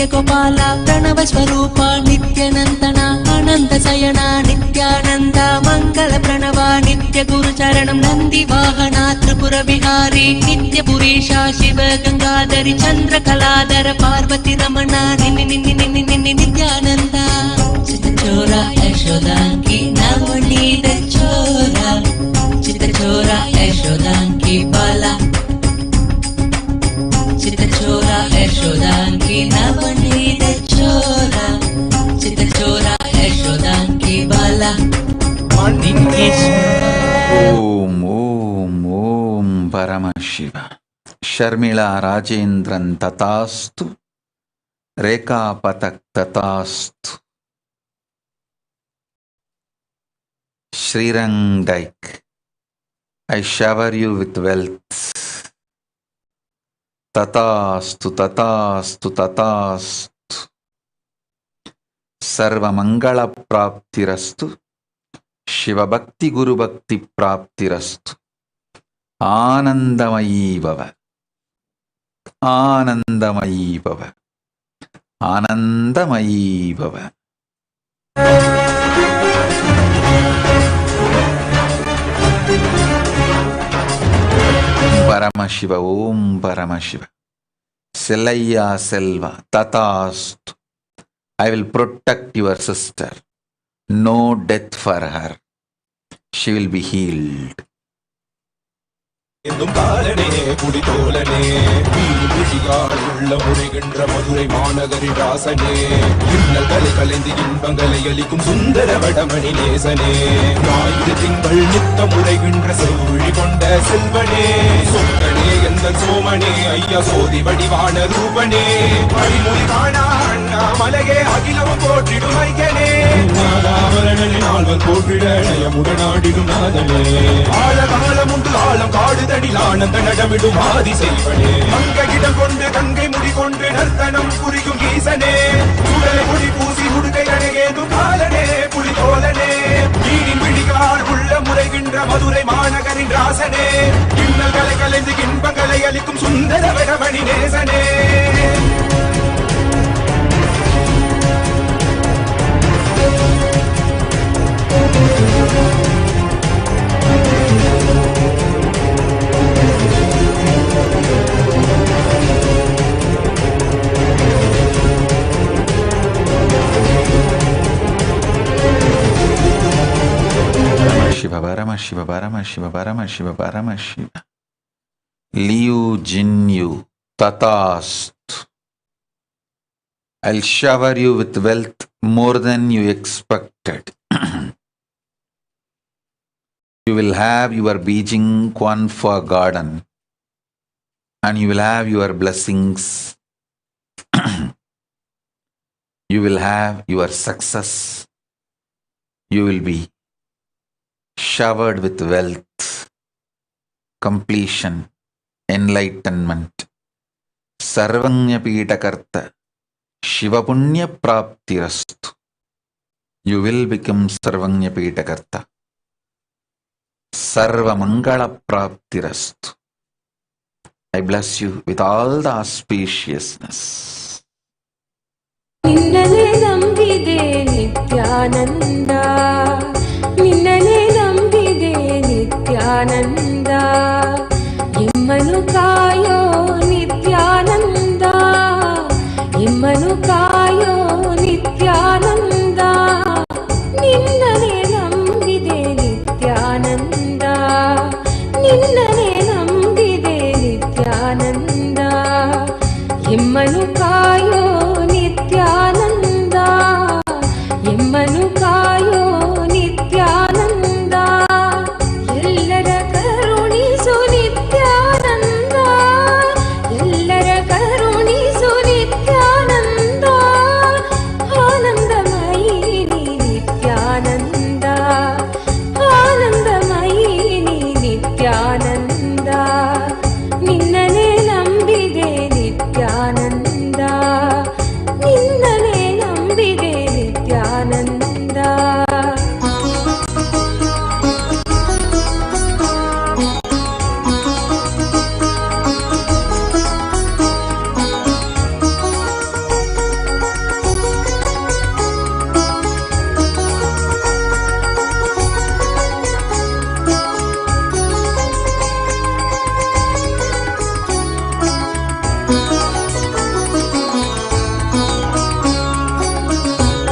ನಿತ್ಯಗೋಪಾಲ ಪ್ರಣವಸ್ವರೂಪ ನಿತ್ಯನಂದನ ಅನಂತಶಯನ ನಿತ್ಯಾನಂದ ಮಂಗಲ ಪ್ರಣವ ನಿತ್ಯ ಗುರುಚರಣಂ ನಂದಿವಾಹನ ತ್ರಿಪುರ ವಿಹಾರಿ ನಿತ್ಯಪುರೀಶ ಶಿವ ಗಂಗಾಧರಿ ಚಂದ್ರಕಲಾಧರ ಪಾರ್ವತಿ ರಮಣ ನಿತ್ಯಾನಂದ ಚಿತ್ತಚೋರ ಯಶೋದಾಂಕಿ ನವನೀತ ಚೋರ ಚಿತ್ತಚೋರ ಯಶೋದಾಂಕಿ ಬಾಲ ಚಿತ್ತಚೋರ ಯಶೋದಾಂಕಿ ನವನೀತ ಚೋರ ಚಿತ್ತಚೋರ ಯಶೋದಾಂಕಿ ಬಾಲ. ಓಂ ಓಂ ಓಂ ಪರಮಶಿವ. ಶರ್ಮಿಳಾ ರಾಜೇಂದ್ರನ್ ತಥಾಸ್ತು, ರೇಖಾ ಪಥಕ್ ತಥಾಸ್ತು, Srirang Dyke, I shower you with wealth. Tathastu, tathastu, tathastu. Sarva Mangala Praptirastu, Shiva Bhakti Guru Bhakti Praptirastu. Anandamayi Bhava, Anandamayi Bhava, Anandamayi Bhava. Paramashiva, Om Paramashiva. Selaya Selva, Tathastu. I will protect your sister. No death for her. She will be healed. என்னும் காலனே புலிதோலனே வீழ்விழியால் உள்ள முறைகின்ற மதுரை மாநகரின் ராசனே இன்னல்களை கலைந்து இன்பங்களை அளிக்கும் சுந்தர வடமணி நேசனே ஞாயிறு திங்கள் நித்த முறைகின்ற செவ்விழி கொண்ட செல்வனே சொந்தனே எந்த சோமனே ஐயா சோதி வடிவான ரூபனே அடிமொழி காணா அண்ணா மலையே அகிலமும் போற்றிடும் ஐயனே நாதாவரணனே நால்வர் போற்றிட நயமுடனாடிடும் நாதனே ஆழகாலம் உண்டு ஆழம் காடு ஆனந்த நடமிடும் ஆதி செய்வனே மங்கையிடம் கொண்டு கங்கை முடி கொண்டு நர்த்தனம் புரியும் ஈசனே சுடலை முடி பூசி உடுக்கை அடையேதும் காலனே புலிதோலனே நீரின் விழிகால் உள்ள முறைகின்ற மதுரை மாநகரின் ராசனே இன்னல்களை கலைந்து இன்பங்களை அளிக்கும் சுந்தர வடமணி நேசனே Paramashiva, Paramashiva, Paramashiva, Paramashiva. Liu Jinyu, Tathastu. I'll shower you with wealth more than you expected. You will have your Beijing Quanfa garden and you will have your blessings. You will have your success. You will be showered with wealth, completion, enlightenment. Sarvanya Pitakarta, Shiva Punya Praptirastu. You will become Sarvanya Pitakarta. Sarva Mangala Praptirastu. I bless you with all the auspiciousness. Ninnane nambide Nithyananda, Ninnane nambide Nithyananda, Immanu kayo Nithyananda, Immanu kayo Nithyananda, Ninnane nambide Nithyananda, Ninnane nambide Nithyananda, Immanu kayo Nithyananda.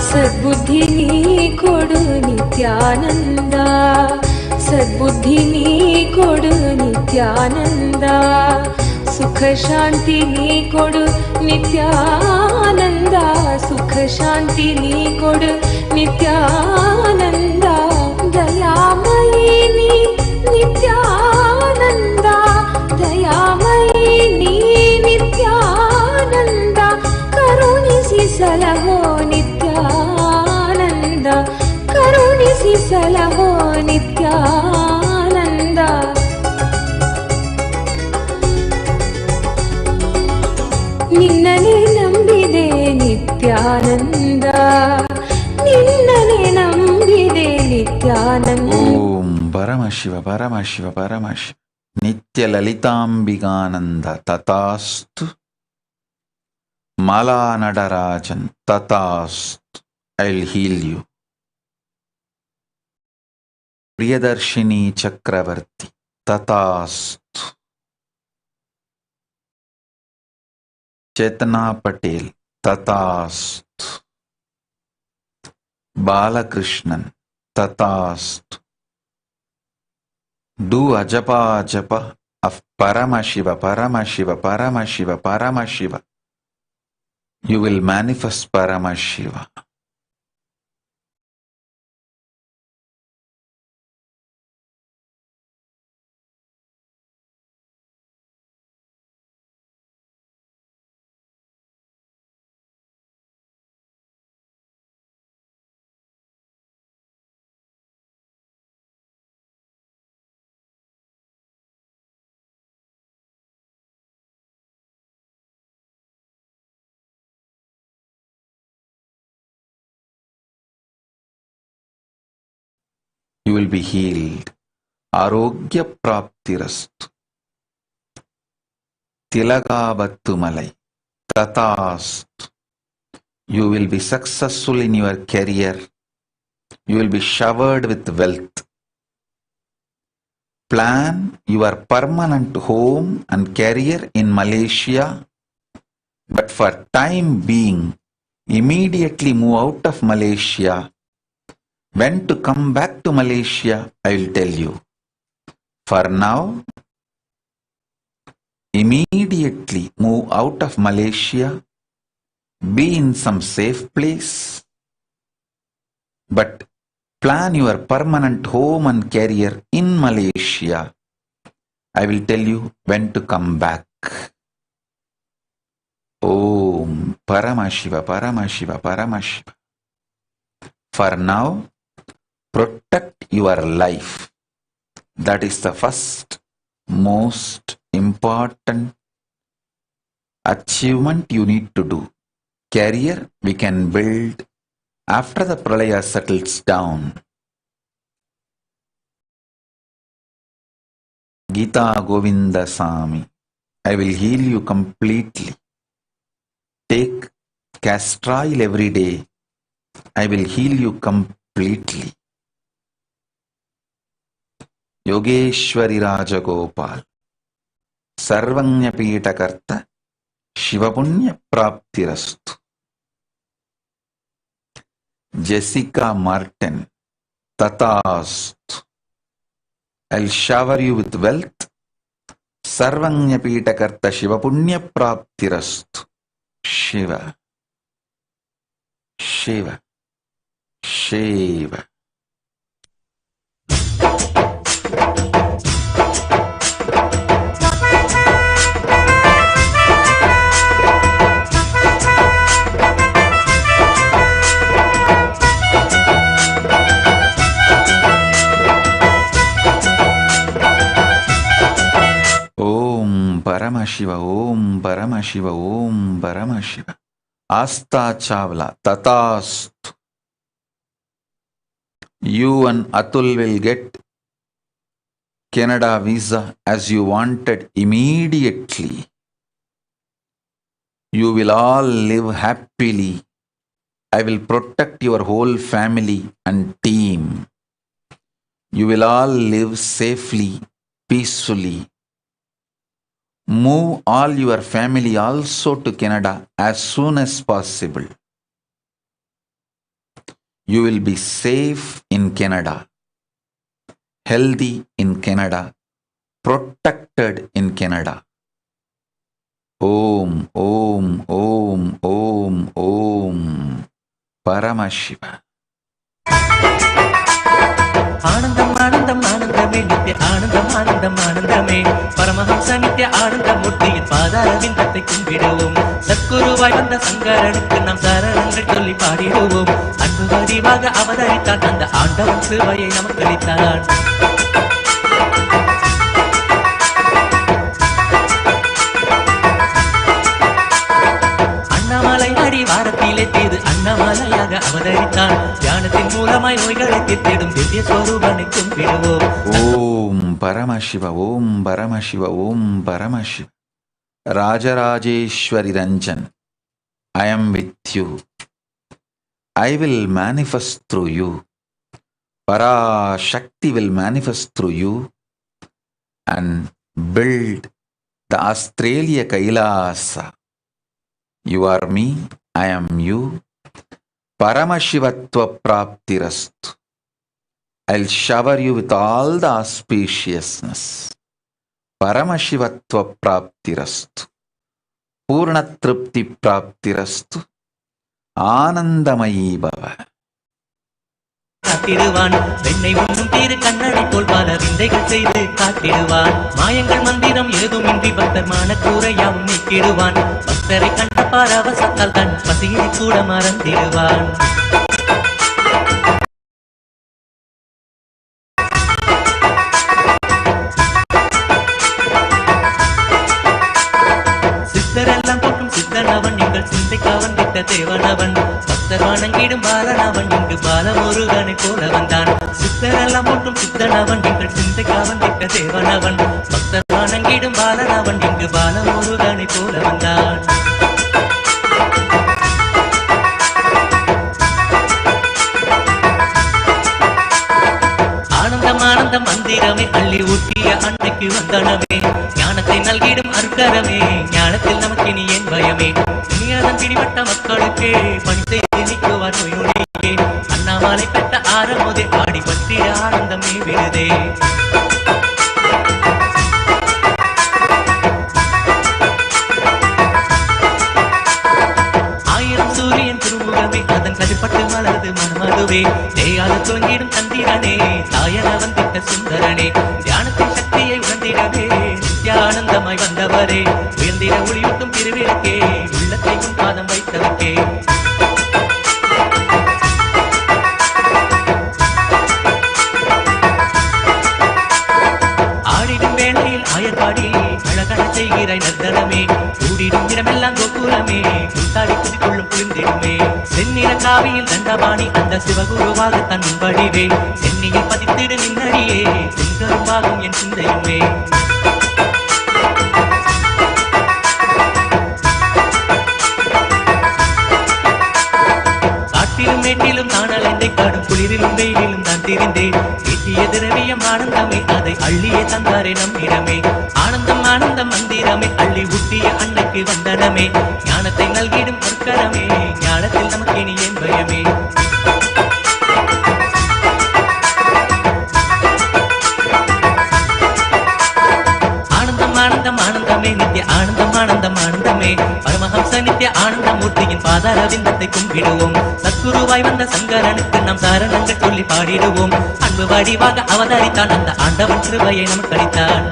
సద్బుద్ధి నీ కొడు నిత్యానంద, సద్బుద్ధి నీ కొడు నిత్యానంద, సుఖ శాంతి నీ కొడు నిత్యానంద, సుఖ శాంతి నీ కొడు నిత్యానంద, దయామయీ నీ నిత్యానంద, దయామయీ నీ నిత్యానంద, కరుణిసి సలహో నిత్యానంద, కరుణిసి సలహో నిత్యానంద. ನಿನ್ನನೆ ನಂಬಿದೆ ನಿತ್ಯಾನಂದ, ನಿನ್ನನೆ ನಂಬಿದೆ ನಿತ್ಯಾನಂದ. ಓಂ ಪರಮಶಿವ ಪರಮಶಿವ ಪರಮಶಿವ ನಿತ್ಯ ಲಲಿತಾಂಬಿಕಾನಂದ ತಥಾಸ್ತು. ಮಾಲಾ ನಟರಾಜನ್ ತಥಾಸ್ತು. I will heal you. Priyadarshini Chakravarthi ತಥಾಸ್ತು. ಚೇತನಾ ಪಟೇಲ್ ತಥಾಸ್ತು. ಬಾಲಕೃಷ್ಣನ್ ತಥಾಸ್ತು. Do ajapa japa of Paramashiva, Paramashiva, Paramashiva, Paramashiva. You will manifest Paramashiva. You will be healed. Arogya praptirastu. Tilagabattu malai tatastu. You will be successful in your career. You will be showered with wealth. Plan your permanent home and career in Malaysia, but for time being, immediately move out of Malaysia. When to come back to Malaysia, I will tell you. For now, immediately move out of Malaysia, be in some safe place, but plan your permanent home and career in Malaysia. I will tell you when to come back. Om Paramashiva, Paramashiva, Paramashiva. For now, protect your life. That is the first, most important achievement you need to do. Career we can build after the pralaya settles down. Gita Govinda Sami, I will heal you completely. Take castor oil every day. I will heal you completely. Yogeshwari Rajagopal, Sarvanya Pitakarta, Shivapunya Praptirastu. Jessica Martin, Tatastu. I'll shower you with wealth. Sarvanya Pitakarta, Shivapunya Praptirastu. Shiva, Shiva, Shiva. Paramashiva, Om Paramashiva, Om Paramashiva. Asta Chawla, Tatastu. You and Atul will get Canada visa as you wanted immediately. You will all live happily. I will protect your whole family and team. You will all live safely, peacefully. Move all your family also to Canada as soon as possible. You will be safe in Canada, healthy in Canada, protected in Canada. Om, Om, Om, Om, Om. Paramashiva. ஆனந்தம் ஆனந்தம் ஆனந்தமே நித்திய ஆனந்தம் ஆனந்தம் ஆனந்தமே பரமஹம்ச நித்திய ஆனந்த மூர்த்தியின் பாதாரவிந்தத்தை கும்பிடுவோம். சத்குருவாய் வந்த சங்கரனுக்கு நாம் சரணங்கள் சொல்லி பாடிடுவோம். அன்பு வடிவாக அவதரித்தான் அந்த ஆண்டவன் சிறுவையை நமக்கு அளித்தான். அண்ணாமலை அடி வாரத்திலே தீது அண்ணாமலையாக அவதரித்தான். தியானத்தின் மூலமாய் நோய்களை தீர்த்திடும் திவ்ய ஸ்வரூபனை கும்பிடுவோம். ஓம் பரமசிவ, ஓம் பரமசிவ, ஓம் Paramasiva. Rajarajeswari Ranjan, I am with you. I will manifest through you. Parashakti will manifest through you and build the Australia Kailasa. You are me, I am you. Paramashivatva praptirastu. I'll shower you with all the auspiciousness. Paramashivatva praptirastu. Purna tripti praptirastu. Anandamayi bhava. காட்டிடுவான் பெண்ணை உண்ணும் தீரு கண்ணடை போல் பல விந்தைகள் செய்து காட்டிடுவான். மாயங்கள் மந்திரம் ஏதுமின்றி பக்தர் மானக்கூரையாவும் நீக்கிடுவான். பக்தரை கண்ட பரவசத்தால் தன் பசியை கூட மறந்திடுவான். சித்தரெல்லாம் போட்டும் சித்தனவன் எங்கள் சிந்தைக்காவன் விட்ட தேவனவன். பக்தர் வணங்கிடும் பாலனவன் இங்கு பாலமுருகனை போல வந்தான். சித்தரெல்லாம் போட்டும் சித்தனவன் எங்கள் சிந்தைக்காவன் விட்ட தேவனவன். பக்தர் வணங்கிடும் பாலனவன் இங்கு பாலமுருகனை போல வந்தான். ஆனந்தம் ஆனந்தம் மந்திரமே அள்ளி ஊட்டிய அன்னைக்கு வந்தனமே. ஞானத்தை நல்கிடும் அருக்கரமே, ஞானத்தில் நமக்கு இனி ஏன் பயமே. இனியதன் பிடிபட்ட மக்களுக்கே பணி செய்து நீக்குவார் நோய் நொடியே. அண்ணாமலை பெற்ற ஆரம்போதே ஆடி பற்றிய ஆனந்தமே விழுதே. ஆயிரம் சூரியன் திருமுகமே அதன் கதிர்பட்டு மலர்ந்து மனமதுவே. தேயாத துவங்கிடும் சந்திரனே, தாயனவன் திட்ட சுந்தரனே. தியானத்தின் சக்தியை உணர்ந்திடவே நித்யானந்தமாய் வந்தவரே. உயர்ந்திட ஒளியூட்டும் திருவிளக்கே, உள்ளத்தை உன் பாதம் வைத்தவர்க்கே. ஆடிடும் வேளையில் ஆயர்பாடி அழகன செய்கிறாய் நர்த்தனமே. கூடிடும் இடமெல்லாம் கோபுரமே, கூத்தாடி குதிக்குள்ளும் குளிர்ந்திடுமே. செந்நிற காவியில் தண்டபாணி அந்த சிவகுருவாக தன் வடிவே. சென்னியில் பதித்திடு நின்னடியே, செங்கரும்பாகும் என் சிந்தையுமே. காட்டிலும் மேட்டிலும் நான் அலைந்தை காடும் குளிரிலும் வெயிலிலும் நான் திரிந்தேன். ஈட்டிய திரவியம் ஆனந்தமே, அதை அள்ளியே தந்தாரே நம்மிடமே. ஆனந்தம் ஆனந்தம் மந்திரமே அள்ளி ஊட்டிய அன்னைக்கு வந்தனமே. ஞானத்தை நல்கிடும் பொற்கரமே, ஞானத்தில் நமக்கு இனி ஏன் பயமே. ஆனந்தம் ஆனந்தமே நித்திய ஆனந்தம் ஆனந்தம் ஆனந்தமே பரமஹம்ச நித்திய ஆனந்த மூர்த்தியின் பாதாரவிந்தத்தை கும்பிடுவோம். சத்குருவாய் வந்த சங்கரனுக்கு நாம் சரணங்கள் சொல்லி பாடிடுவோம். அன்பு வடிவாக அவதரித்தான் அந்த ஆண்டவன் கிருபையை நமக்கு அளித்தான்.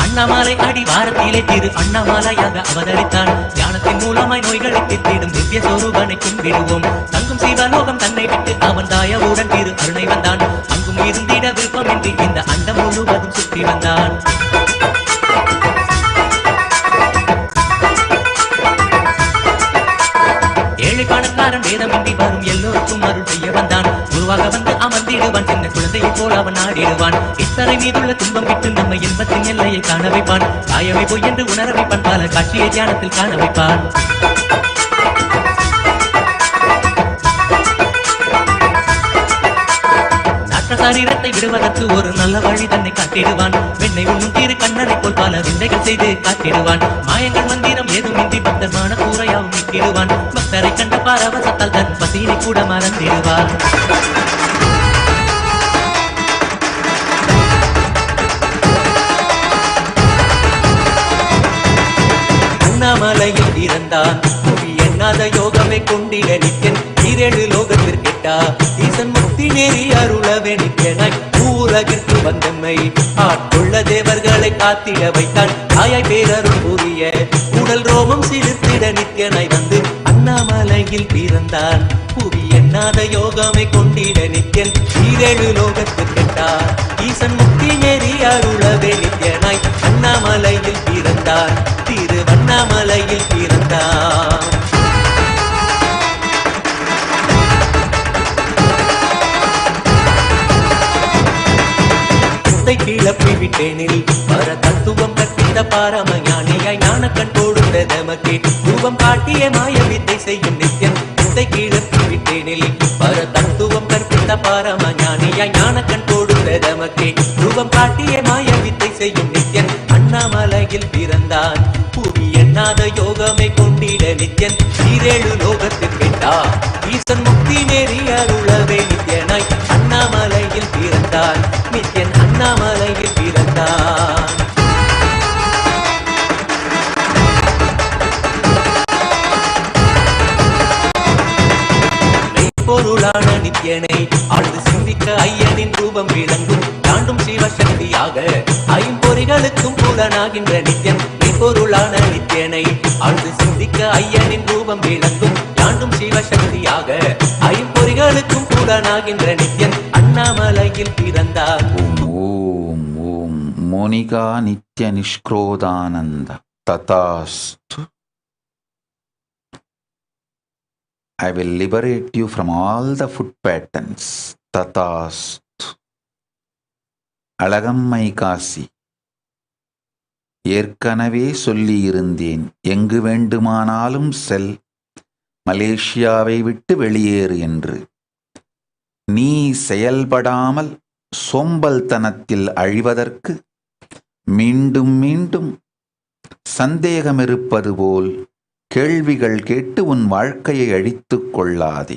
அண்ணாமலை அடி வாரத்திலே திரு அண்ணாமலையாக அவதரித்தான். தியானத்தின் மூலமாய் நோய்களை தீர்த்திடும் திவ்ய சொரூபனை கும்பிடுவோம். தங்கும் சிவலோகம் தன்னை விட்டு அவன் தாயவுடன் திரு அருணை வந்தான். அங்கும் இருந்திட விருப்பமின்றி இந்த அண்டம் முழுவதும் சுற்றி வந்தான். ஏழை பணக்காரன் வேதமின்றி வரும் எல்லோருக்கும் அருள் செய்ய வந்தான். குருவாக வந்து அமர்ந்திடுவான், சின்ன குழந்தையை போல் அவன் ஆடிடுவான். இத்தனை மீதுள்ள துன்பம் விட்டு நம்ம இன்பத்தின் எல்லையை காண வைப்பான். காயவை பொய் என்று உணர வைப்பான், பல காட்சியை தியானத்தில் காண வைப்பான். சரீரத்தை விடுவதற்கு ஒரு நல்ல வழி தன்னை காட்டிடுவான். வெண்ணை உண்ணும் திரு கண்ணனை போல் பல விந்தைகள் செய்து காட்டிடுவான். மாயங்கள் மந்திரம் ஏதுமின்றி பக்தமான கூரையாவும் மீட்டிடுவான். பக்தரை கண்ட பரவசத்தால் தன் பசியினை கூட மறந்திடுவான். அண்ணாமலையில் பிறந்தான் புவி எண்ணாத யோகமே கொண்டிட நித்யன். 7 லோகத்திற்கெட்டா ஈசன் முக்தி நெறி அருளவே நித்யனாய் ஊரகிற்கு வந்தம்மை ஆட்கொள்ள தேவர்களை காத்திட வைத்தான். தாயாய் பேரருள் புரிய உடல் ரோமம் சிறுத்திட நித்யனாய் வந்து அண்ணாமலையில் பிறந்தான் புவி எண்ணாத யோகமே கொண்டிட நித்யன். 7 லோகத்திற்கெட்டா ஈசன் முக்தி நெறி அருளவே நித்யனாய் அண்ணாமலையில் பிறந்தான் திருவண்ணாமலையில் பிறந்தான். கிளப்பி விட்டேனில் பர தத்துவம் கற்பித்த பாரம ஞானியாய் ஞானக்கண் கொடுத்த தமக்கே ரூபம் காட்டிய மாய வித்தை செய்யும் நித்யன். வித்தை கிளப்பி விட்டேனில் பர தத்துவம் கற்பித்த பாரம ஞானியாய் ஞானக்கண் கொடுத்த தமக்கே ரூபம் காட்டிய மாய வித்தை செய்யும் நித்யன். அண்ணாமலையில் பிறந்தான் புவி எண்ணாத யோகமே கொண்டிட நித்யன். 7 லோகத்திற்கெட்டா ஈசன் முக்தி நெறி அருளவே நித்யனாய் அண்ணாமலையில் பிறந்தான் நித்யன் அண்ணாமலையில் பிறந்தான். மெய்ப்பொருளான நித்யனை ஆழ்ந்து சிந்திக்க ஐயனின் ரூபம் விளங்கும். தாண்டும் சிவசக்தியாக ஐம்பொறிகளுக்கும் புலனாகின்ற நித்யன். மெய்ப்பொருளான நித்யனை ஆழ்ந்து சிந்திக்க ஐயனின் ரூபம் விளங்கும். தாண்டும் சிவசக்தியாக ஐம்பொறிகளுக்கும் புலனாகின்ற நித்யன் அண்ணாமலையில் பிறந்தார். ஓம் ஓம் Monica Nitya நிஷ்க்ரோதானந்த ததாஸ்து. I will liberate you from all the foot patterns. ததாஸ்து. Alagammai Kashi, ஏற்கனவே சொல்லியிருந்தேன், எங்கு வேண்டுமானாலும் செல், மலேசியாவை விட்டு வெளியேறு என்று. நீ செயல்படாமல் சோம்பல்தனத்தில் அழிவதற்கு மீண்டும் மீண்டும் சந்தேகமிருப்பது போல் கேள்விகள் கேட்டு உன் வாழ்க்கையை அழித்துக் கொள்ளாதே.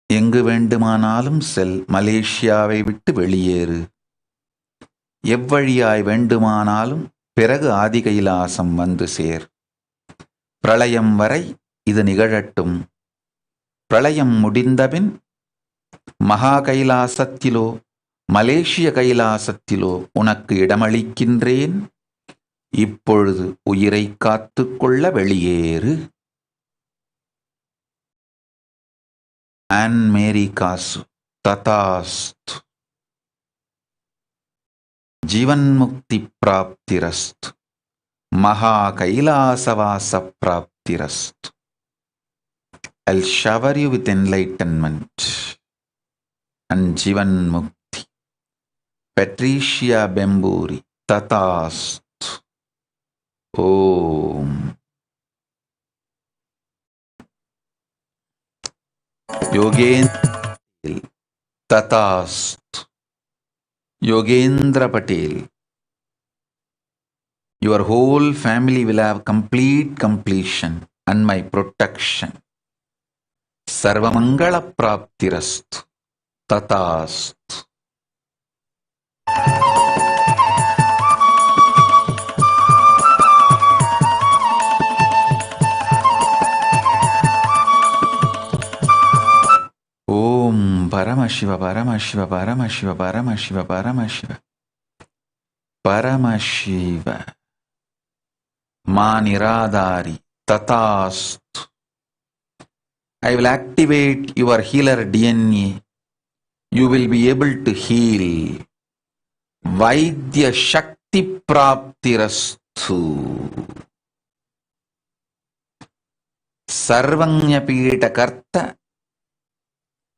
எங்கு வேண்டுமானாலும் செல், மலேசியாவை விட்டு வெளியேறு. எவ்வழியாய் வேண்டுமானாலும் பிறகு ஆதி கைலாசம் வந்து சேர். பிரளயம் வரை இது நிகழட்டும். பிரளயம் முடிந்தபின் மகா கைலாசத்திலோ மலேசிய கைலாசத்திலோ உனக்கு இடமளிக்கின்றேன். இப்பொழுது உயிரை காத்துக்கொள்ள வெளியேறு. ஆன் மேரி காசு ததாஸ்து. जीवन मुक्ति प्राप्तिरस्तु. महा कैलासवास प्राप्तिरस्तु. I'll shower you with enlightenment and जीवन मुक्ति. Patricia Bemburi तथास्तु. ओम. योगेन्द्र तथास्तु. Yogendra Patel, your whole family will have complete completion and my protection. Sarvamangala praptirastu. Tatastu. Paramashiva, Paramashiva, Paramashiva, Paramashiva, Paramashiva, Paramashiva, Maniradari, Tatastu. I will activate your healer DNA. You will be able to heal. Vaidya Shakti Praptirastu. Sarvanya Pita Karta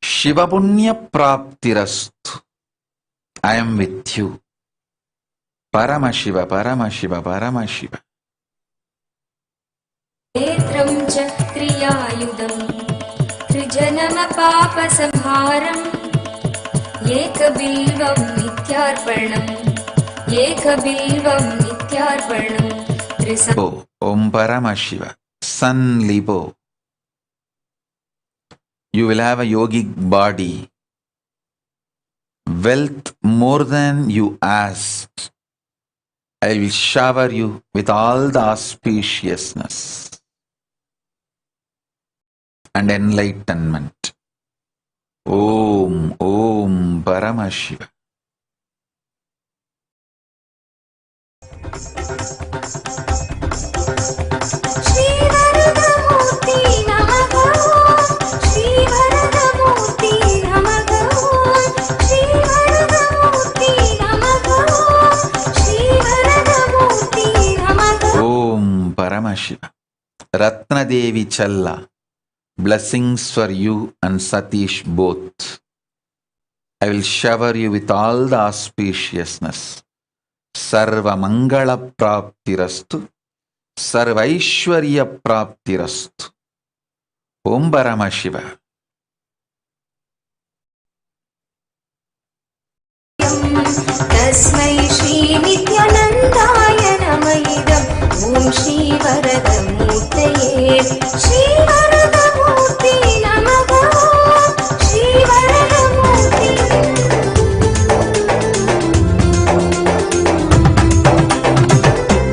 Shivapunya Praptirastu. I am with you. Paramashiva, Paramashiva, Paramashiva. Netram cha kriyayudam trija जन्म पाप संहारम् एकबिल्वं नित्यार्पणम् एकबिल्वं नित्यार्पणम् Om Paramashiva, Sun Libo. You will have a yogic body, wealth more than you asked. I will shower you with all the auspiciousness and enlightenment. Om Paramashiva. Paramashiva. Ratna Devi Challa. Blessings for you and Satish both. I will shower you with all the auspiciousness. Sarva Mangala Praptirastu. Sarva Aishwarya Praptirastu. Om Paramashiva. तस्मै श्री नित्यानन्दाय नमः ॐ श्री वरदमूर्तये श्री वरदमूर्ति नमः श्री वरदमूर्ति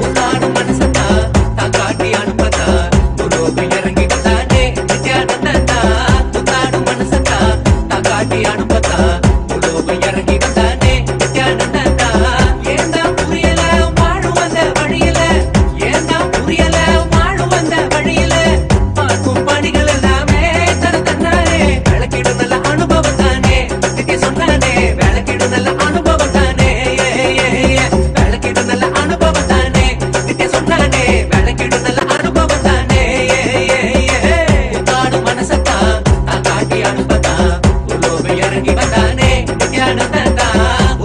உத்தாடு மனசதா தாகாட்டி அனுப்பதா உலோக இறங்கி வந்தானே நித்யானந்தா உத்தாடு மனசதா தாகாட்டி அனுப்பதா உலோக இறங்கி வந்தானே நித்யானந்தா ஏந்தா புரியல வாழும் வந்த வழியில ஏந்தா புரியல வாழும் வந்த வழியில பார்க்கும் பணிகள் எல்லாமே தன்னாரே விளக்கிடும் நல்ல அனுபவம் தானே நித்திய சொன்னானே விளக்கிடும் நல்ல அனுபவம் தானே விளக்கிடும் நல்ல அனுபவம் தானே நித்திய சொன்னானே விளக்கிடும் நல்ல அனுபவம் தானே உத்தாடு மனசத்தா தாக்காட்டி அனுப்பதா உலோக இறங்கி வந்தானே நித்யானந்தா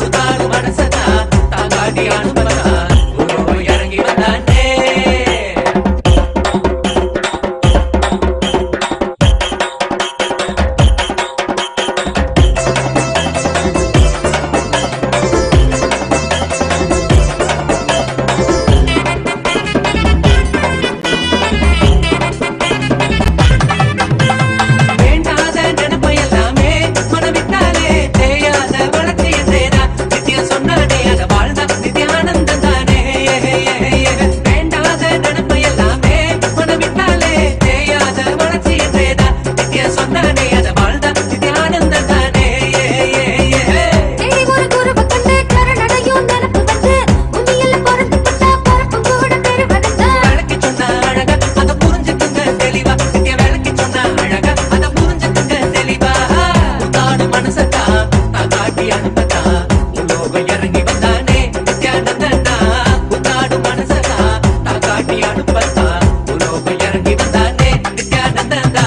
உத்தாடு மனசத்தா தாக்காட்டி அனுப்பதா உலோக இறங்கி வந்தானே வேண்டாத நினைப்பை எல்லாமே மனவிட்டாலே தேயாத வளர்ச்சி என்றேனா நித்திய சொன்னானே அத வாழ்ந்த நித்யானந்தம் தானே வேண்டாத நினைப்பை எல்லாமே மனவிட்டாலே தேயாத வளர்ச்சி என்றேனா நித்திய சொன்னானே அத வாழ்ந்த நித்யானந்தம் தானே தேடி ஒரு குருவ கண்டு கரணடையும் நினப்பு வந்து உன்னியல்ல பொறந்து பட்டா பொறப்பும் கூட பெருவதா விளக்கி சொன்ன அழக அத புரிஞ்சுக்குங்க தெளிவா நித்திய விளக்கி சொன்ன அழக அத புரிஞ்சுக்குங்க தெளிவா உத்தாடு மனசத்தா தாக்காட்டி அனுப்பதா உலோக இறங்கி வந்தானே நித்யானந்தா உத்தாடு மனசத்தா தாக்காட்டி அனுப்பதா உலோக இறங்கி வந்தானே நித்யானந்தா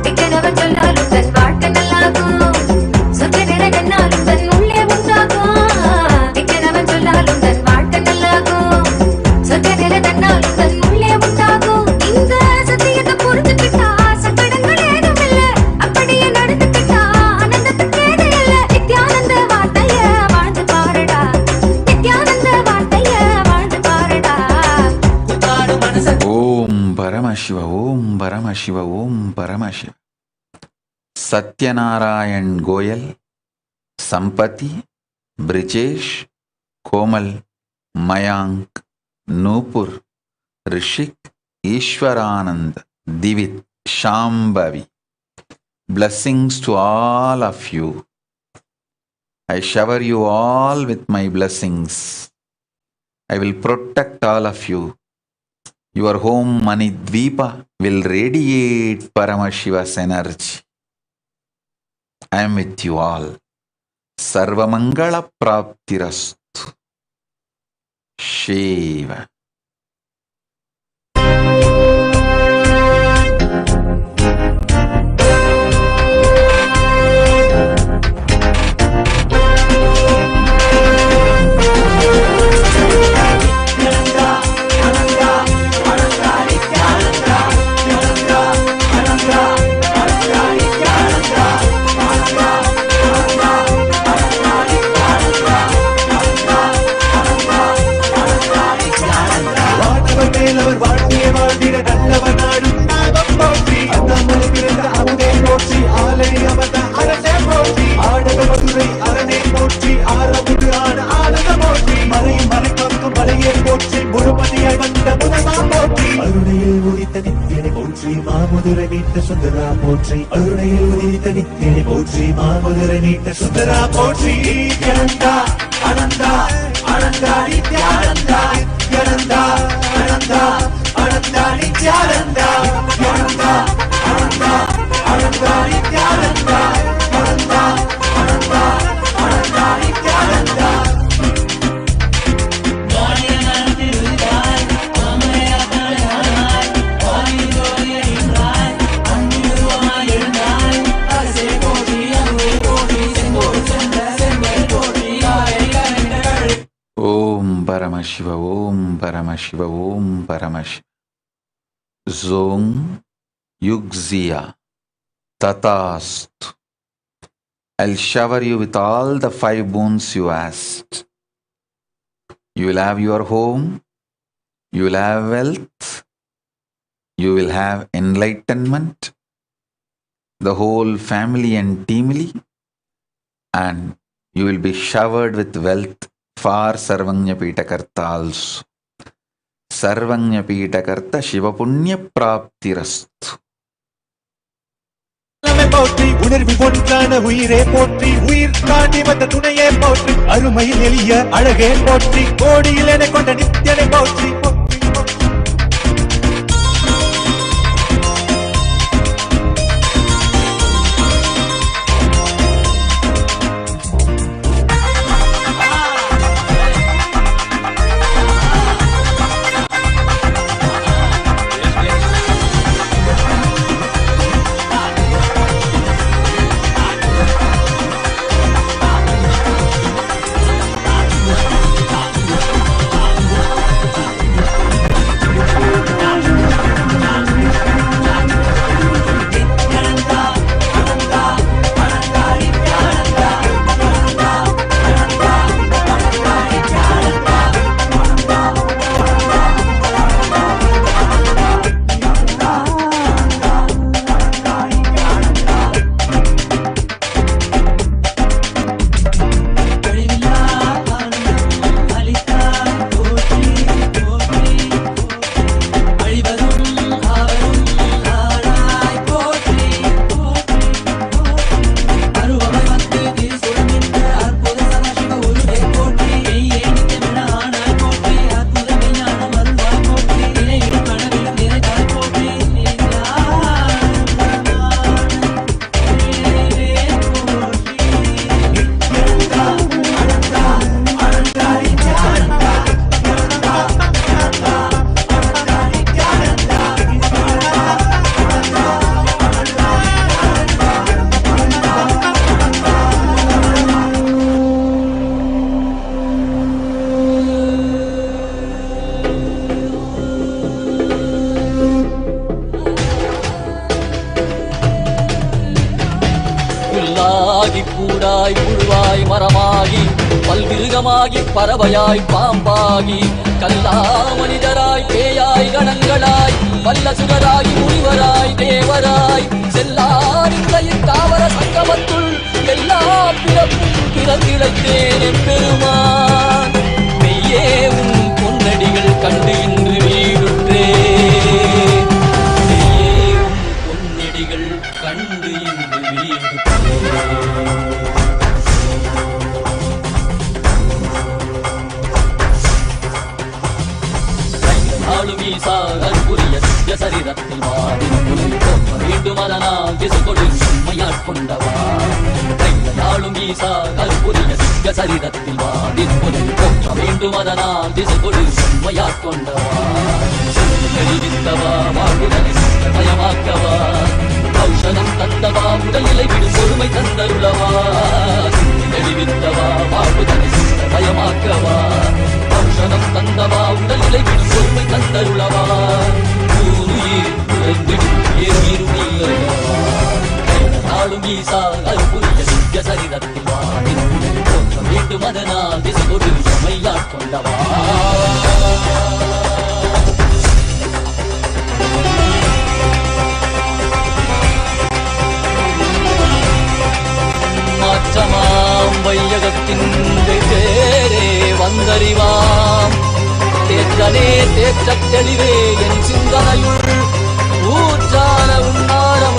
விக்கனவன் சொன்னாலும் தன் வாழ்க்கை நல்லாகும் சொர்க்க நிறகன்னாலும் தன் உள்ளே உண்டாகும் விக்கனவன் சொன்னாலும் தன் வாழ்க்கை நல்லாகும் சொர்க்க நிறகன்னாலும் தன் உள்ளே உண்டாகும் இந்த சத்தியத்தை புரிஞ்சுக்கிட்டா சங்கடங்கள் ஏதும் இல்ல அப்படியே நடந்துக்கிட்டா ஆனந்தத்துக்கு ஏது இல்ல நித்யானந்த வார்த்தைய வாழ்ந்து பாருடா நித்யானந்த வார்த்தைய வாழ்ந்து பாருடா உத்தாடு மனசத்தா Om Paramashiva, Om Paramashiva, Om Paramashiva. Satyanarayan Goyal, Sampati, Brijesh, Komal, Mayank, Nupur, Rishik, Ishwaranand, Divit, Shambhavi. Blessings to all of you. I shower you all with my blessings. I will protect all of you. Your home Manidvipa will radiate Paramashiva's energy. I am with you all. Sarvamangala Praptirastu. Shiva. மீட்ட சுந்தரா போற்றி, அருணையில் உதித்த நித்தியனை போற்றி, மாமதுரை மீட்ட சுந்தரா போற்றி. Nithyananda Ananda Ananda Nithyananda, Nithyananda Ananda Ananda Nithyananda, Nithyananda Ananda Ananda Nithyananda, Ananda Ananda Ananda Nithyananda. Paramashiva, Om Paramashiva, Om Paramashiva. Zong Yugzia Tatast. I'll shower you with all the 5 boons you asked. You will have your home, you will have wealth, you will have enlightenment, the whole family and teamly, and you will be showered with wealth for Sarvanya Pitakarta also. Sarvanya Pitakarta Shiva Punya Praptirastu. போற்றி, உணர்வில் ஒன்றான உயிரே போற்றி, உயிர் தாண்டி வந்த துணையே போற்றி, அருமையில் எளிய அழகே போற்றி, கோடியில் என கொண்ட நித்தியனை போற்றி. கூடாய் புழுவாய் மரமாகி பல்விருகமாகி பறவையாய் பாம்பாகி கல்லா மனிதராய் பேயாய் கணங்களாய் வல்லசுரராய் முனிவராய் தேவராய் செல்லாரின் தாவர சங்கமத்துள் எல்லா பிறப்பும் பிறந்திழைத்தேன் எம்பெருமான். மெய்யே உன் பொன்னடிகள் கண்டு இன்று வீடுற்றேன், மெய்யே உன் பொன்னடிகள் கண்டு இன்று வீடுற்றேன். சரீரத்தில் வேண்டும் அதனால் திசை கொடு உண்மையால் கொண்டவா. கையாளும் ஈசா கற்புரிய சிங்க சரீரத்தில் வாடின் பொருள் போற்ற வேண்டும் அதனால் திசை கொடு உண்மையால் கொண்டவா. தெளிவித்தவா வாழ்வுதனை மயமாக்கவா, ஔஷதம் தந்தவா உடல்நிலை விடும் பொறுமை தந்தருளவா. தெளிவித்தவா வாழ்வுதனை மயமாக்கவா, ஔஷதம் தந்தவா உடல்நிலை விடும் பொறுமை தந்தருளவா. நாளும் ஈசா அற்புரிய சிங்க சரீரத்தில் வாடி போற்ற வேண்டும் அதனால் திசை கொடு எம்மையாட் கொண்டவா. மாற்றமாம் வையகத்தின் தேரே வந்தறிவாம், தேற்றனே தேற்றத் தெளிவே என் சிந்தனையுள் ஊற்றான உன்னாரம்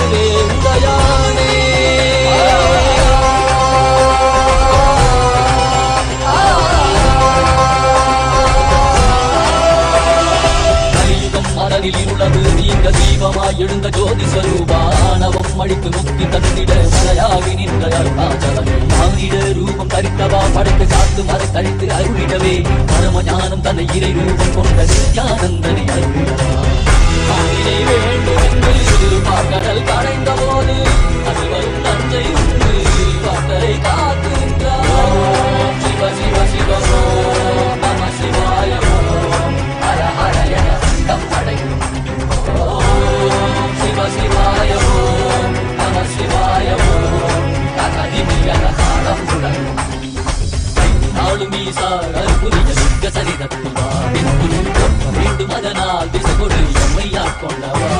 தழைத்து அருளிடவே பரம ஞானம் தன்னை இறை ரூபம் கொண்ட நித்யானந்தனை அருளிடலாம் வேண்டும் என்று பார்க்கடல் கடைந்த போது அது வரும் நஞ்சை உண்டு பார்த்தரை காத்துகின்றார் சிவ சிவ சிவ ஓம் நம சிவாய ஓம் ஹர ஹர என சித்தம் அடையும் ஓம் சிவ சிவாய ஓம் நம சிவாய ஓம் தகதிமியன தாளம் முழங்கும் நாளும் ஈசா அற்புதிய சித்த சரிதத்தில் வாடினும் மீண்டும் அதனால் திசை கொடு எம்மை ஆட்கொண்டவா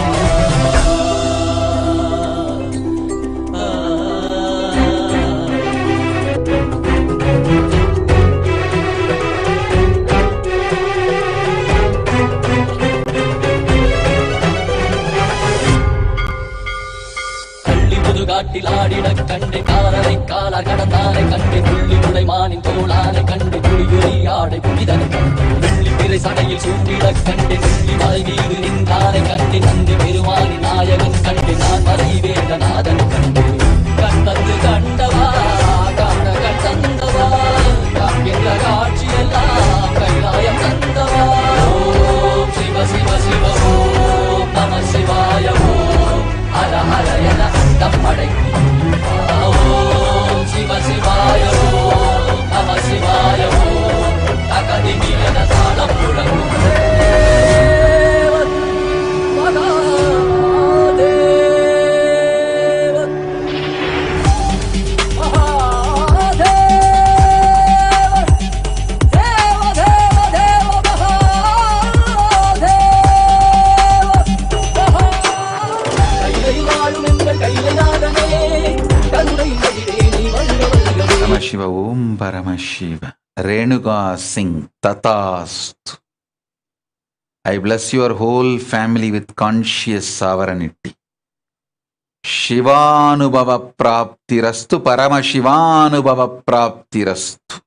காட்டில் ஆடிட கண்டு காலரை காலார் கடந்தாரை கண்டு புள்ளி முளைமானின் தோளானை கண்டு புலியுரி ஆடை புனிதனை கண்டு வெள்ளி பிறை சடையில் சூண்டிட கண்டு வெள்ளி மலை மீது நின்றாரை கண்டு நந்தி பெருமானி நாயகன் கண்டு நான் மறை வேதநாதன் கண்டு கண்டது கண்டவா காண கண்டந்தவா காண்கின்ற காட்சியெல்லாம் கைலாயம் தந்தவா ஓம் சிவ சிவ சிவ ஓம் நம சிவாய ஓம் ஹர ஹர என அண்டம் அடைக்கும் ஓம் சிவ சிவாய ஓம் நம சிவாய ஓம் தகதிமி என தாளம் முழங்கும் Paramashiva Om Paramashiva Renuka Singh Tatast. I bless your whole family with conscious sovereignty. Shivanubhava Praptirastu Paramashivanubhava Praptirastu.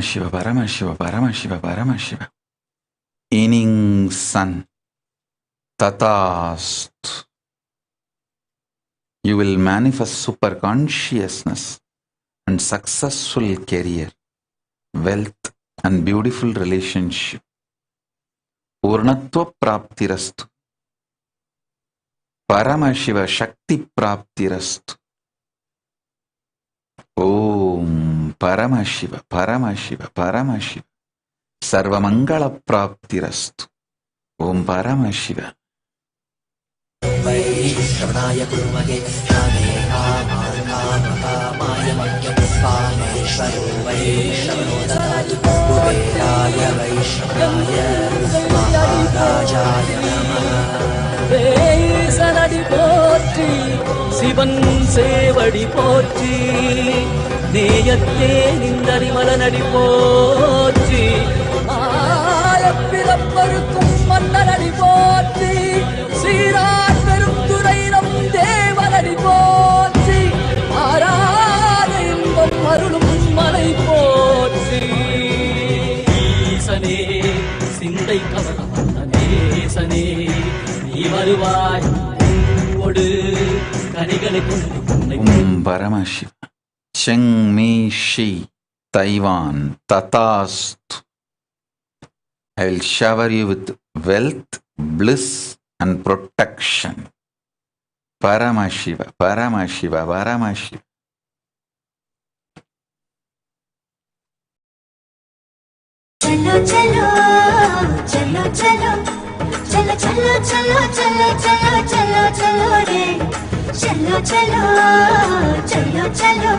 Paramashiva, Paramashiva, Paramashiva, Paramashiva. Evening sun, Tatast. You will manifest super consciousness and successful career, wealth and beautiful relationship. Purnatva praptirastu. Paramashiva Shakti praptirastu. Om Paramashiva, Paramashiva, Paramashiva. Sarvamangala praptirastu. Om Paramashiva. श्रवणाय कुर्महे कामे कामाय मह्यं कामेश्वरो वैश्रवणो ददातु कुबेराय वैश्रवणाय महाराजाय नमः சனடி போற்றி சிவன் சேவடி போற்றி நேயத்தே நின்றடி மலனடி போற்றி ஆயப்பிறப்பருக்கும் மன்னனடி போற்றி சீரார் பெருந்துரை நம் தேவனடி போற்றி ஆராத இன்பம் அருளும் மலை போற்றி ஈசனே சிந்தை கவனம் நேசனே நீ வருவாய் ஒடு கனிகளை கொண்டு Paramashiva. Cheng Mi Shi, Taiwan, Tatast. I will shower you with wealth, bliss and protection. Paramashiva, Paramashiva, Paramashiva. चलो चलो चलो चलो चलो चलो चलो चलो चलो चलो चलो रे चलो चलो चलो चलो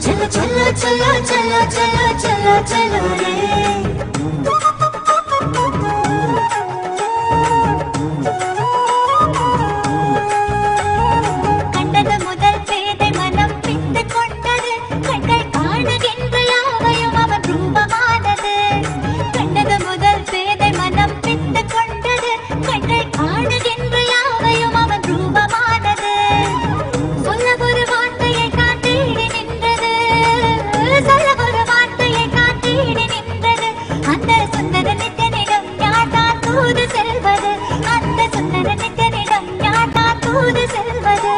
चलो चलो चलो चलो चलो चलो चलो रे கண்டது முதல் பேதை மனம் பித்து கொண்டது கண்கள் காணுகின்ற யாவையும் அவன் ரூபமானது கண்டது முதல் பேதை மனம் பித்து கொண்டது கண்கள் காணுகின்ற யாவையும் அவன் ரூபமானது சொல்ல ஒரு வார்த்தையை காத்தீடி நின்றது சொல்ல ஒரு வார்த்தையை காத்தீடி நின்றது அந்த சுந்தர நித்யனிடம் யார்தான் தூது செல்வது அந்த சுந்தர நித்யனிடம் யார்தான் தூது செல்வது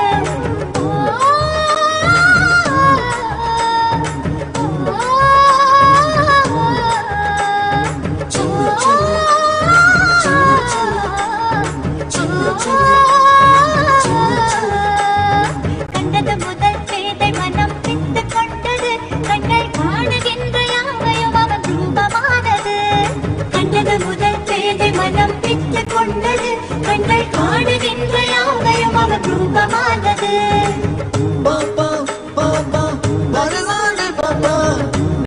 கண்டது முதல் பேதை மனம் பித்து கொண்டது கண்கள் காணுகின்ற யாவையும் அவன் ரூபமானது கண்டது முதல் பேதை மனம் பித்து கொண்டது கண்கள் காணுகின்ற யாவையும் அவன் ரூபமானது பாப்பா பாப்பா மருதானே பாப்பா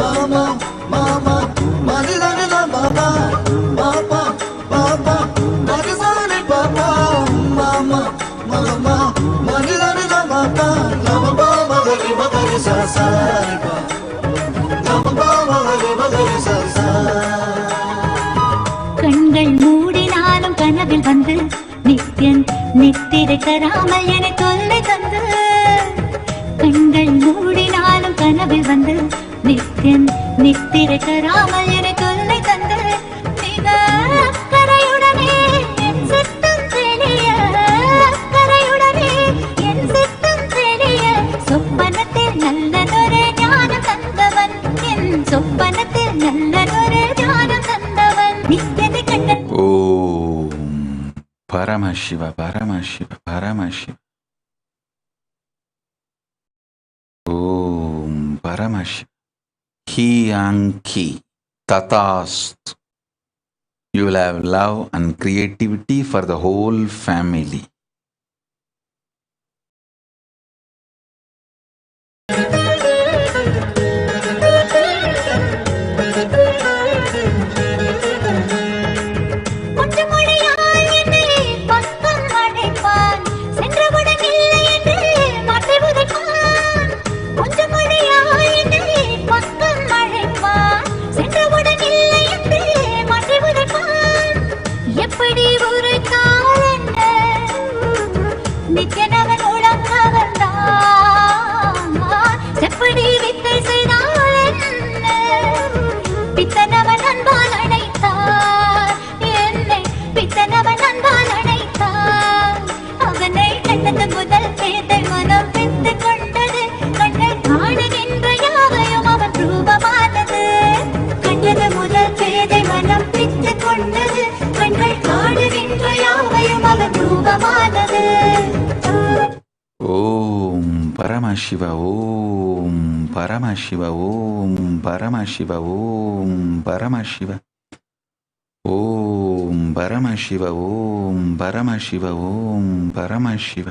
மாமா மாமா மருதானே பாப்பா பாப்பா பாப்பா மருதானே பாப்பா மாமா மாமா மருதானே பாப்பா நம பாபா கரி மகரி சசாரி பா நம பாபா கரி மகரி சசா கண்கள் மூடினாலும் கனவில் வந்து நித்யன் நித்திரை தராமல் என தொல்லை தந்து கண்கள் மூடினாலும் கனவில் வந்து நித்யன் நித்திரை தராமல் என தொல்லை தந்து மிக அக்கறையுடனே என் சித்தம் தெளிய அக்கறையுடனே என் சித்தம் தெளிய சொப்பனத்தில் நல்லதொரு ஞானம் தந்தவன் என் சொப்பனத்தில் நல்லதொரு ஞானம் தந்தவன் நித்யனை கண்ட Om Paramashiva, Paramashiva, Paramashiva. Om Paramashiva. He Anki Tatast. You will have love and creativity for the whole family. கொஞ்சம் மொழியால் என்னை பக்கம் அடைப்பான் சென்றவுடன் இல்லை என்று மாற்றி உதைப்பான் கொஞ்சம் மொழியால் என்னை பக்கம் அழைப்பான் சென்றவுடன் இல்லை என்று மாற்றி உதைப்பான் எப்படி ஒரு கால் என்ன நித்யனவன் உலகவன் தான் செப்படி வித்தை செய்தால் என்ன ரூபமானது. ஓம் பரமசிவ ஓம் பரமசிவ ஓம் பரமசிவ ஓம் பரமசிவ ஓம் பரமசிவ ஓம் பரமசிவ ஓம் பரமசிவ.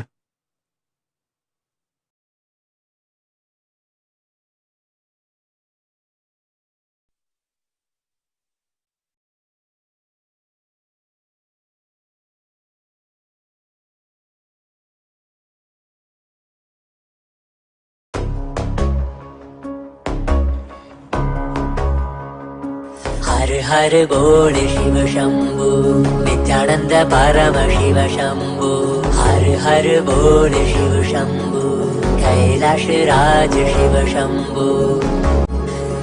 हर हर बोल शिव शंभु नित्यानंद परमशिव शंभु. हर हर बोल शिव शंभु कैलाश राज शिव शंभु.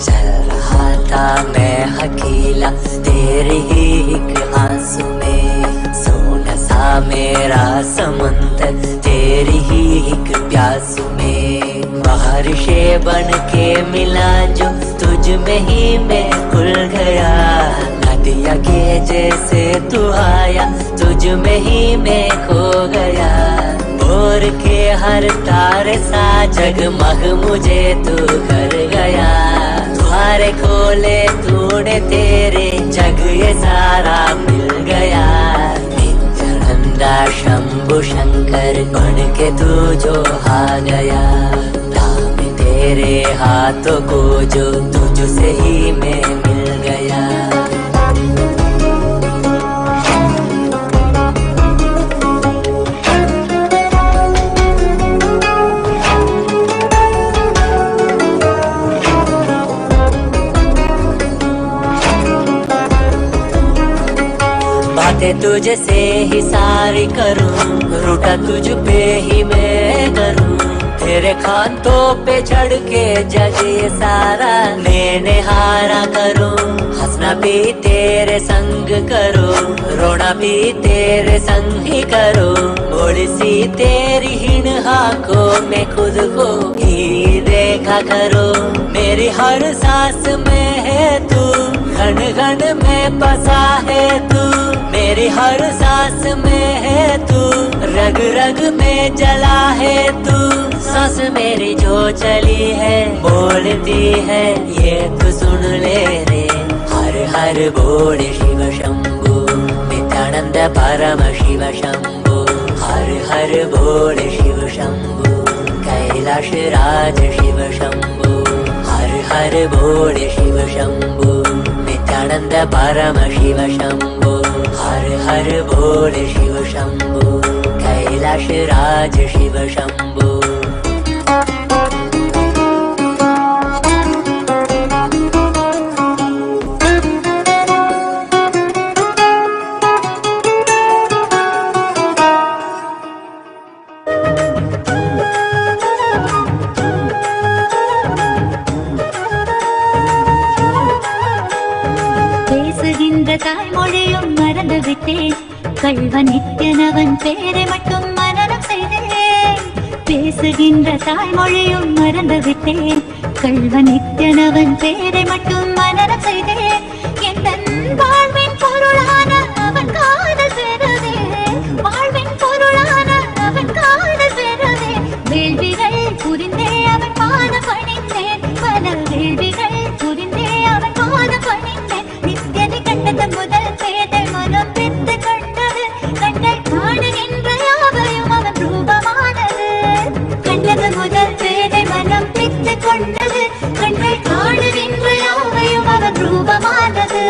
चल रहा था मैं अकेला तेरे ही एक आंसू में. सोना सा मेरा समंदर तेरी ही एक प्यास में. बारिशे बन के मिला जो तुझ में ही मैं खुल गया. नदिया के जैसे तू आया तुझ में ही मैं खो गया. भोर के हर तारे सा जगमग मुझे तू कर गया. द्वारे खोले तूने तेरे जग ये सारा मिल गया. नित्यानंदा शंभु शंकर बन के तू जो आ गया. तेरे हाथों को जो तुझसे ही मैं मिल गया. बातें तुझसे ही सारी करूं रूठा तुझ पे ही मैं करूं. तेरे खानों पे चढ़ के जग ये सारा लेने हारा करूं. हंसना भी तेरे संग करो रोना भी तेरे संग ही करो. बोली सी तेरी हिण को मैं खुद को ही देखा करो. मेरी हर सांस में है तू घन घन में बसा है तू. मेरी हर सांस में है तू रग रग में जला है तू. सांस मेरी जो चली है बोलती है ये तू सुन ले रे. हर हर बोल शिव शंभु नित्यानंद परमशिव शंभु. हर हर बोल शिव शंभु कैलाश राज शिव शंभु. हर हर बोल शिव शंभु नित्यानंद परमशिव शंभु. हर हर बोल शिव शंभु कैलाश राज शिव शंभु. தாய்மொழியும் மறந்து விட்டேன். கள்வ நித்யனவன் பேரை மட்டும் மனனம் செய்தேன். பேசுகின்ற தாய்மொழியும் மறந்து விட்டேன். கள்வ நித்யனவன் பேரை மட்டும் மனனம் செய்தேன். என் வாழ்வின் பொருளான அவன் காதல் பெறவே. வாழ்வின் பொருளான அவன் காதல் பெறவே. வேள்விகள் புரிந்தே அவன் பாத பணிந்தேன். பல வேள்விகள் புரிந்தே அவன் பாத பணிந்தேன். நித்யனை கண்டது முதல் பேதை மனம் பெற்று கொண்டது. கண்கள் காணுகின்ற யாவையும் அவன் ரூபமானது. கண்டது முதல் பேதை மனம் பெற்று கொண்டது. கண்கள் காணுகின்ற யாவையும் அவன் ரூபமானது.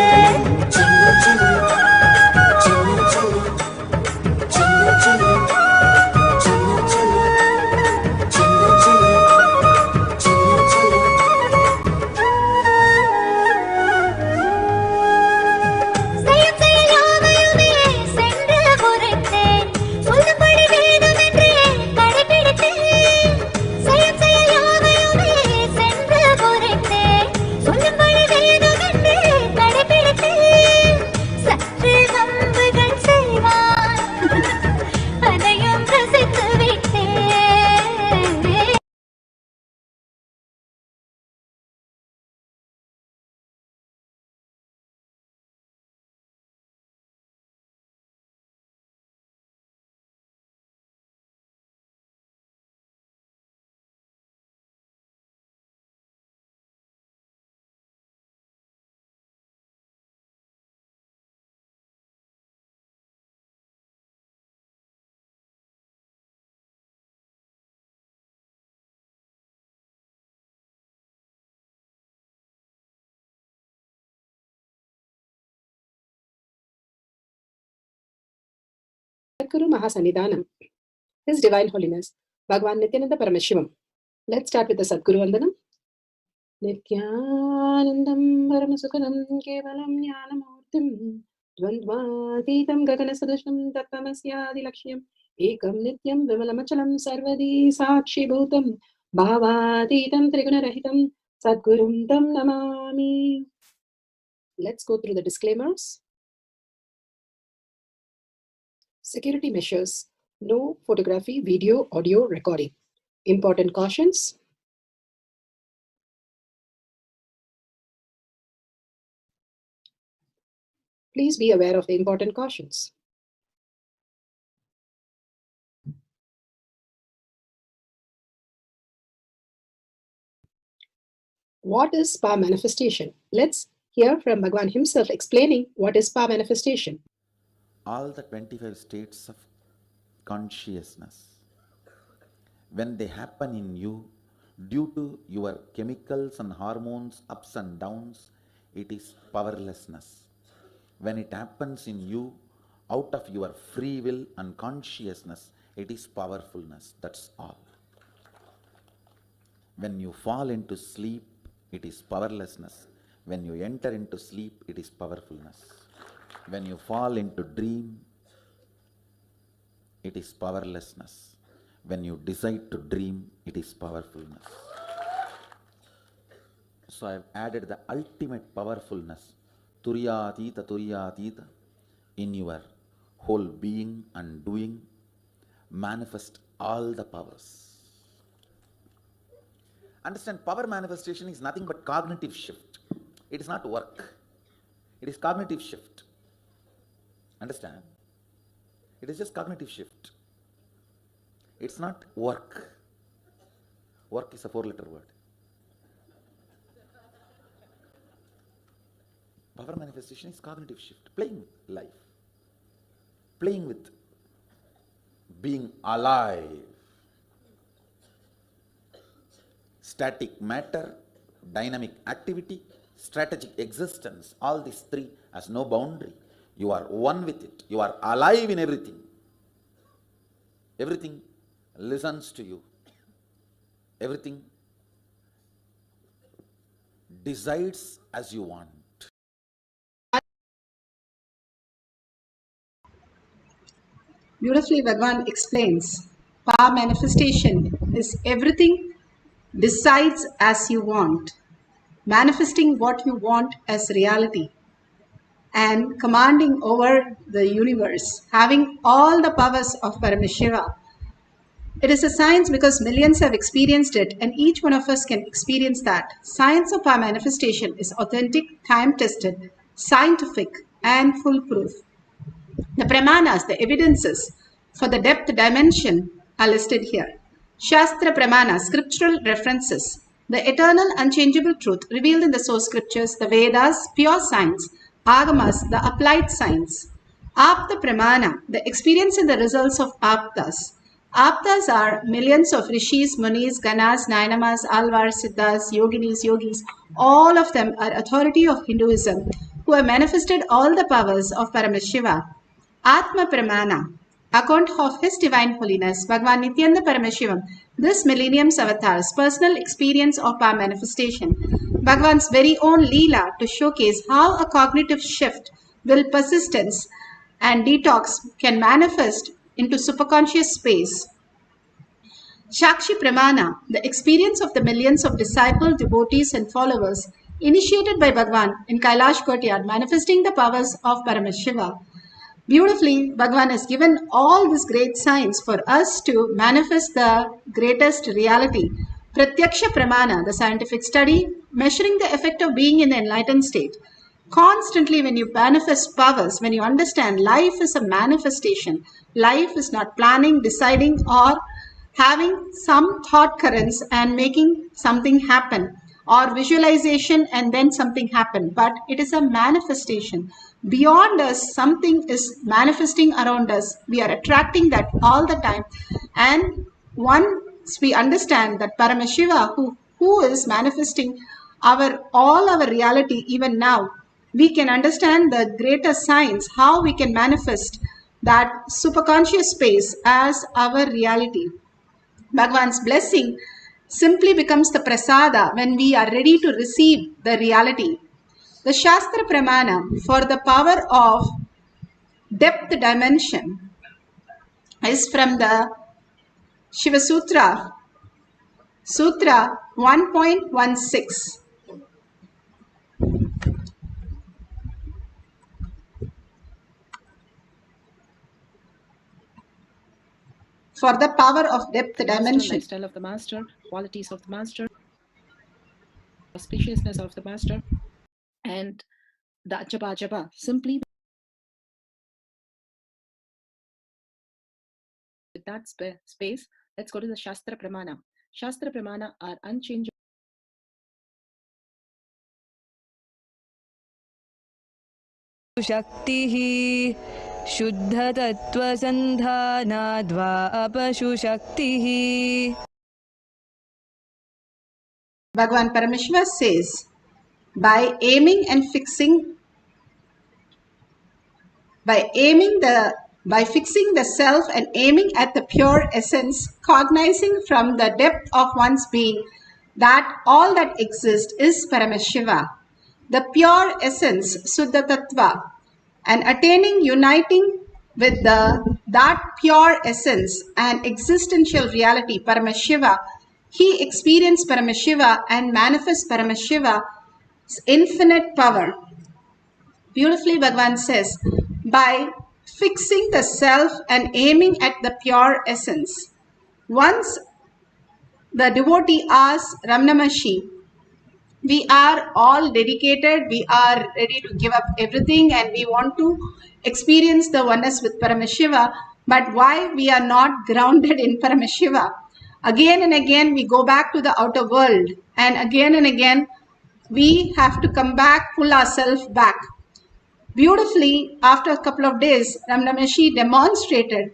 Sadguru Mahasannidhanam, His Divine Holiness, Bhagavan Nithyananda Paramashivam. Let's start with the Sadguru Vandanam. Nithyanandam Paramasukhanam Kevalam Jnanamurtim Dvandvatitam Gaganasadushnam Tattvamasya Lakshmyam Ekam Nityam Vimalamachalam Sarvadi Sakshi Bhutam Bhavatitam Trigunarahitam Sadgurum Tam Namami. Let's go through the disclaimers. Security measures. No photography, video, audio recording. Important cautions. Please be aware of the important cautions. What is spa manifestation? Let's hear from Bhagavan himself explaining what is spa manifestation. All the 25 states of consciousness, when they happen in you, due to your chemicals and hormones ups and downs, it is powerlessness. When it happens in you, out of your free will and consciousness, it is powerfulness. That's all. When you fall into sleep, it is powerlessness. When you enter into sleep, it is powerfulness. When you fall into dream, it is powerlessness. When you decide to dream, it is powerfulness. So I have added the ultimate powerfulness, Turyatita, in your whole being and doing. Manifest all the powers. Understand, power manifestation is nothing but cognitive shift. It is not work. It is cognitive shift. Understand? It is just cognitive shift. It's not work. Work is a 4-letter word. Power manifestation is cognitive shift. Playing with life. Playing with being alive. Static matter, dynamic activity, strategic existence, all these three has no boundary. You are one with it. You are alive in everything. Everything listens to you. Everything decides as you want. Beautifully, Bhagavan explains, power manifestation is everything decides as you want, manifesting what you want as reality, and commanding over the universe, having all the powers of Paramashiva. It is a science because millions have experienced it, and each one of us can experience that. Science of power manifestation is authentic, time-tested, scientific, and foolproof. The pramanas, the evidences for the depth dimension are listed here. Shastra pramana, scriptural references, the eternal unchangeable truth revealed in the source scriptures, the Vedas, pure science, Agamas, the applied science. Apta pramana, the experience and the results of aptas. Aptas are millions of rishis, munis, ganas, nainamas, alvars, siddhas, yoginis, yogis. All of them are authority of Hinduism who have manifested all the powers of Paramashiva. Atma Pramana, account of His Divine Holiness, Bhagavan Nithyananda Paramashivam, this millennium's avatar's personal experience of power manifestation, Bhagavan's very own Leela to showcase how a cognitive shift, will persistence, and detox can manifest into superconscious space. Shakshi Pramana, the experience of the millions of disciples, devotees, and followers initiated by Bhagavan in Kailash courtyard, manifesting the powers of Paramashiva. Beautifully, Bhagavan has given all these great signs for us to manifest the greatest reality. Pratyaksha Pramana, the scientific study, measuring the effect of being in the enlightened state. Constantly, when you manifest powers, when you understand life is a manifestation, life is not planning, deciding, or having some thought currents and making something happen, or visualization and then something happen, but it is a manifestation. Beyond us, something is manifesting around us. We are attracting that all the time. And once we understand that Paramashiva, who is manifesting all our reality even now, we can understand the greater science, how we can manifest that superconscious space as our reality. Bhagavan's blessing simply becomes the prasada when we are ready to receive the reality. The Shastra Pramana for the power of depth dimension is from the Shiva Sutra, Sutra 1.16. For the power of depth dimension. Lifestyle of the master, qualities of the master, auspiciousness of the master, and the japa simply with that space. Let's go to the Shastra Pramana. Shastra Pramana are unchangeable. शक्तिः शुद्धतत्त्वसन्धानाद्वा अपशु शक्तिः. Bhagavan Paramashiva says, by fixing the self and aiming at the pure essence, cognizing from the depth of one's being that all that exists is Paramashiva, the pure essence, Suddha Tattva, and attaining uniting with that pure essence and existential reality, Paramashiva, he experienced Paramashiva and manifests Paramashiva's infinite power. Beautifully, Bhagavan says, by fixing the self and aiming at the pure essence. Once the devotee asks Ramana Maharshi, we are all dedicated, we are ready to give up everything and we want to experience the oneness with Paramashiva, but why we are not grounded in Paramashiva? Again and again we go back to the outer world, and again we have to come back, pull ourselves back. Beautifully, after a couple of days, Ramana Maharshi demonstrated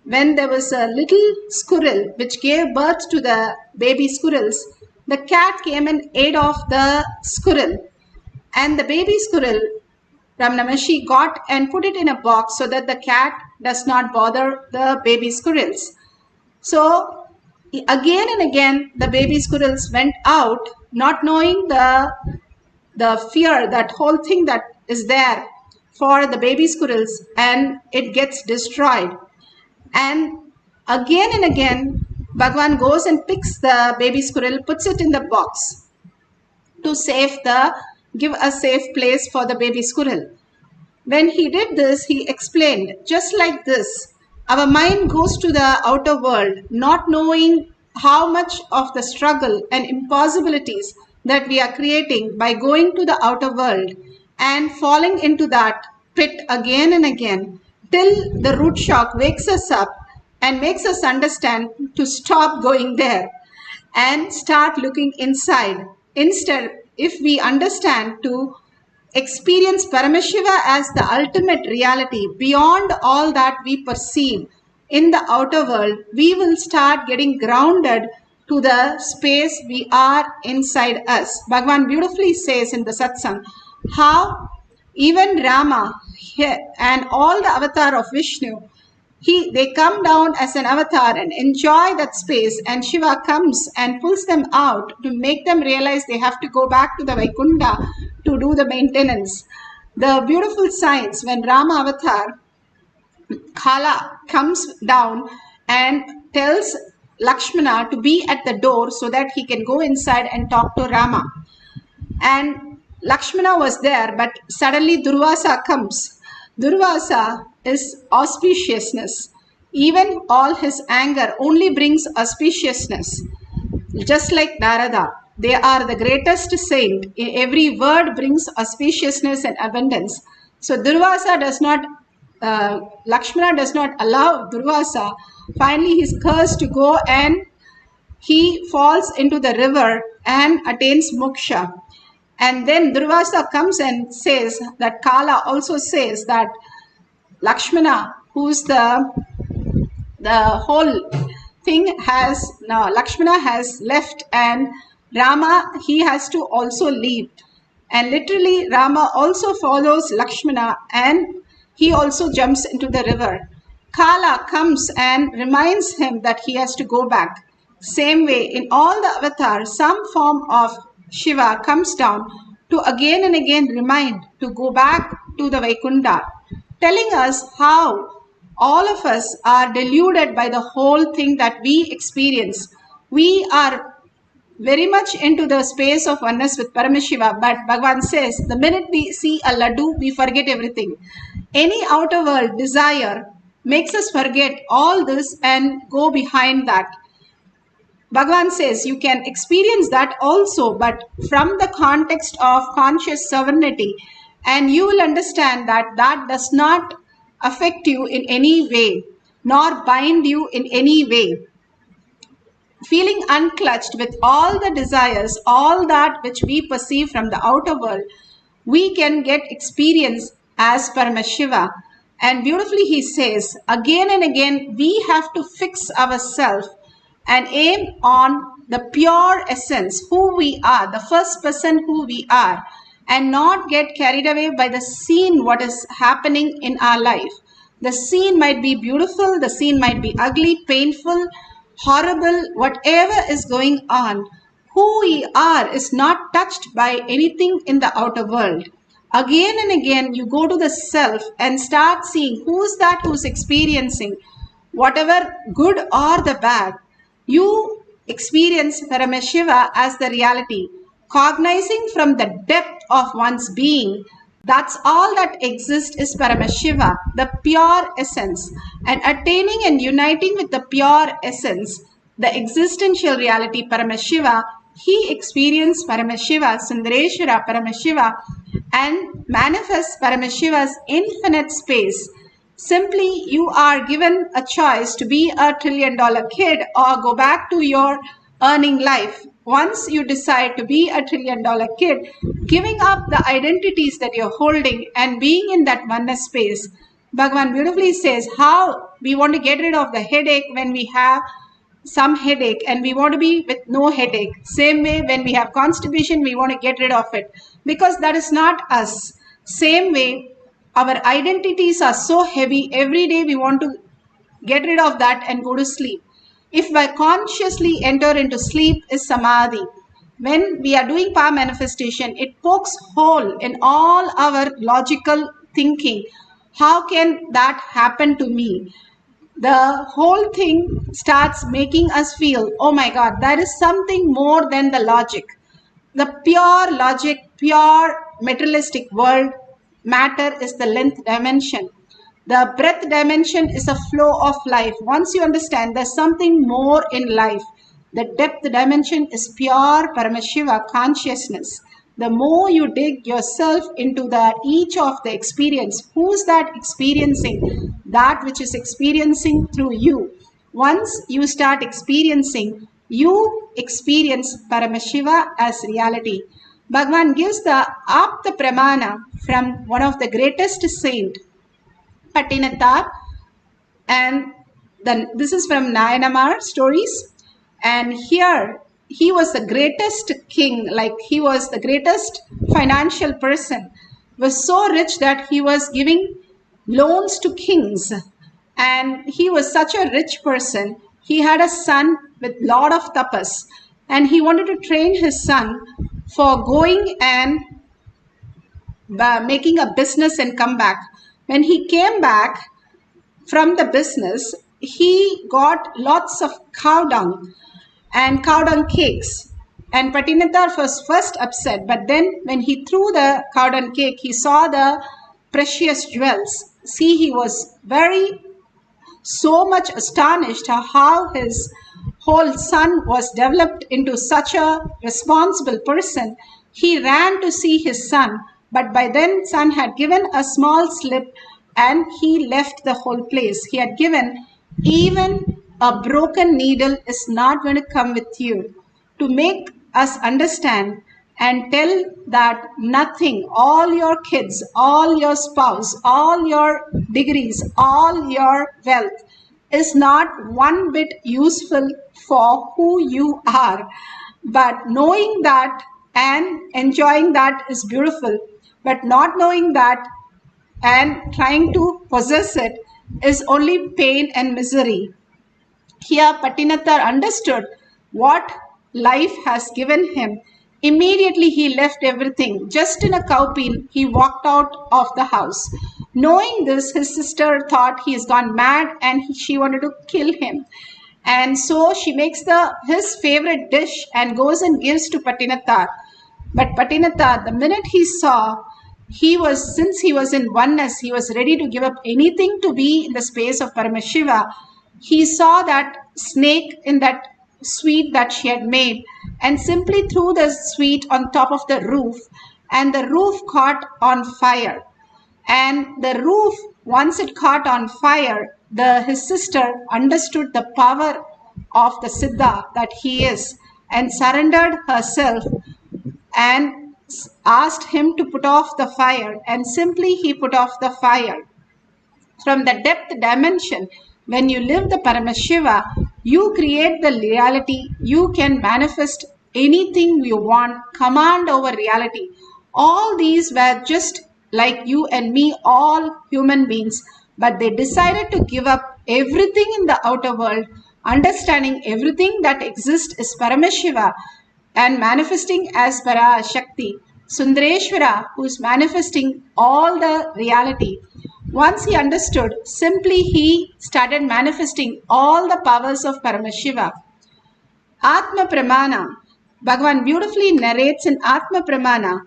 when there was a little squirrel which gave birth to the baby squirrels. The cat came and ate off the squirrel, and the baby squirrel, Ramana Maharshi got and put it in a box so that the cat does not bother the baby squirrels. So again and again the baby squirrels went out, not knowing the fear, that whole thing that is there for the baby squirrels, and it gets destroyed. And again Bhagavan goes and picks the baby squirrel, puts it in the box to give a safe place for the baby squirrel. When he did this, he explained, just like this, our mind goes to the outer world, not knowing how much of the struggle and impossibilities that we are creating by going to the outer world and falling into that pit again and again, till the root shock wakes us up and makes us understand to stop going there and start looking inside. Instead, if we understand to experience Paramashiva as the ultimate reality beyond all that we perceive in the outer world, we will start getting grounded to the space we are inside us. Bhagavan beautifully says in the satsang how even Rama and all the avatar of Vishnu, they come down as an avatar and enjoy that space, and Shiva comes and pulls them out to make them realize they have to go back to the Vaikunta to do the maintenance. The beautiful signs when Rama avatar, Kala, comes down and tells Lakshmana to be at the door so that he can go inside and talk to Rama. And Lakshmana was there, but suddenly Durvasa comes. Durvasa is auspiciousness. Even all his anger only brings auspiciousness. Just like Narada, they are the greatest saint. Every word brings auspiciousness and abundance. So Durvasa does not, Lakshmana does not allow Durvasa. Finally, he is cursed to go and he falls into the river and attains moksha. And then Durvasa comes and says that Kala also says that Lakshmana, who's the whole thing has, now Lakshmana has left and Rama, he has to also leave. And literally Rama also follows Lakshmana and he also jumps into the river. Kala comes and reminds him that he has to go back. Same way, in all the avatars, some form of Shiva comes down to again and again remind to go back to the Vaikunta, telling us how all of us are deluded by the whole thing that we experience. We are very much into the space of oneness with Paramashiva, but Bhagavan says the minute we see a laddu, we forget everything. Any outer world desire makes us forget all this and go behind that. Bhagavan says you can experience that also, but from the context of conscious sovereignty, and you will understand that that does not affect you in any way, nor bind you in any way. Feeling unclutched with all the desires, all that which we perceive from the outer world, we can get experience as Paramashiva. And beautifully he says, again and again, we have to fix ourselves and aim on the pure essence, who we are, the first person who we are, and not get carried away by the scene, what is happening in our life. The scene might be beautiful, the scene might be ugly, painful, horrible, whatever is going on. Who we are is not touched by anything in the outer world. Again and again, you go to the self and start seeing who's that who's experiencing whatever good or the bad. You experience Paramashiva as the reality, cognizing from the depth of one's being. That's all that exists is Paramashiva, the pure essence. And attaining and uniting with the pure essence, the existential reality Paramashiva, he experienced Paramashiva, Sundareshwara Paramashiva, and manifests Paramashiva's infinite space. Simply, you are given a choice to be a $1 trillion kid or go back to your earning life. Once you decide to be a $1 trillion kid, giving up the identities that you're holding and being in that oneness space, Bhagavan beautifully says how we want to get rid of the headache when we have some headache and we want to be with no headache. Same way when we have constipation, we want to get rid of it because that is not us. Same way, our identities are so heavy, every day we want to get rid of that and go to sleep. If I consciously enter into sleep is Samadhi. When we are doing power manifestation, it pokes hole in all our logical thinking. How can that happen to me? The whole thing starts making us feel, oh my God, there is something more than the logic. The pure logic, pure materialistic world, matter is the length dimension. The breadth dimension is a flow of life. Once you understand there's something more in life, the depth dimension is pure Paramashiva consciousness. The more you dig yourself into that each of the experience, who's that experiencing that which is experiencing through you? Once you start experiencing, you experience Paramashiva as reality. Bhagavan gives the Apta Pramana from one of the greatest saint, Patinatha, and then this is from Nayanamar stories. And here he was the greatest king, like he was the greatest financial person, was so rich that he was giving loans to kings. And he was such a rich person. He had a son with lot of tapas, and he wanted to train his son for going and making a business and come back. When he came back from the business, he got lots of cow dung and cow dung cakes. And Patinatha was first upset, but then when he threw the cow dung cake, he saw the precious jewels. See, he was so much astonished how his whole son was developed into such a responsible person. He ran to see his son, but by then son had given a small slip and he left the whole place. He had given, even a broken needle is not going to come with you, to make us understand and tell that nothing, all your kids, all your spouse, all your degrees, all your wealth is not one bit useful for who you are. But knowing that and enjoying that is beautiful, but not knowing that and trying to possess it is only pain and misery. Here, Patinathar understood what life has given him. Immediately, he left everything. Just in a cowpea, he walked out of the house. Knowing this, his sister thought he has gone mad and she wanted to kill him. And so she makes his favorite dish and goes and gives to Patinathar. But Patinathar, the minute he saw, since he was in oneness, he was ready to give up anything to be in the space of Paramashiva. He saw that snake in that sweet that she had made and simply threw the sweet on top of the roof, and the roof caught on fire. And the roof, once it caught on fire, his sister understood the power of the Siddha that he is and surrendered herself and asked him to put off the fire, and simply he put off the fire. From the depth dimension, when you live the Paramashiva, you create the reality. You can manifest anything you want, command over reality. All these were just like you and me, all human beings, but they decided to give up everything in the outer world, understanding everything that exists is Paramashiva and manifesting as Parashakti. Sundareshwara, who is manifesting all the reality. Once he understood, simply he started manifesting all the powers of Paramashiva. Atma Pramana. Bhagavan beautifully narrates in Atma Pramana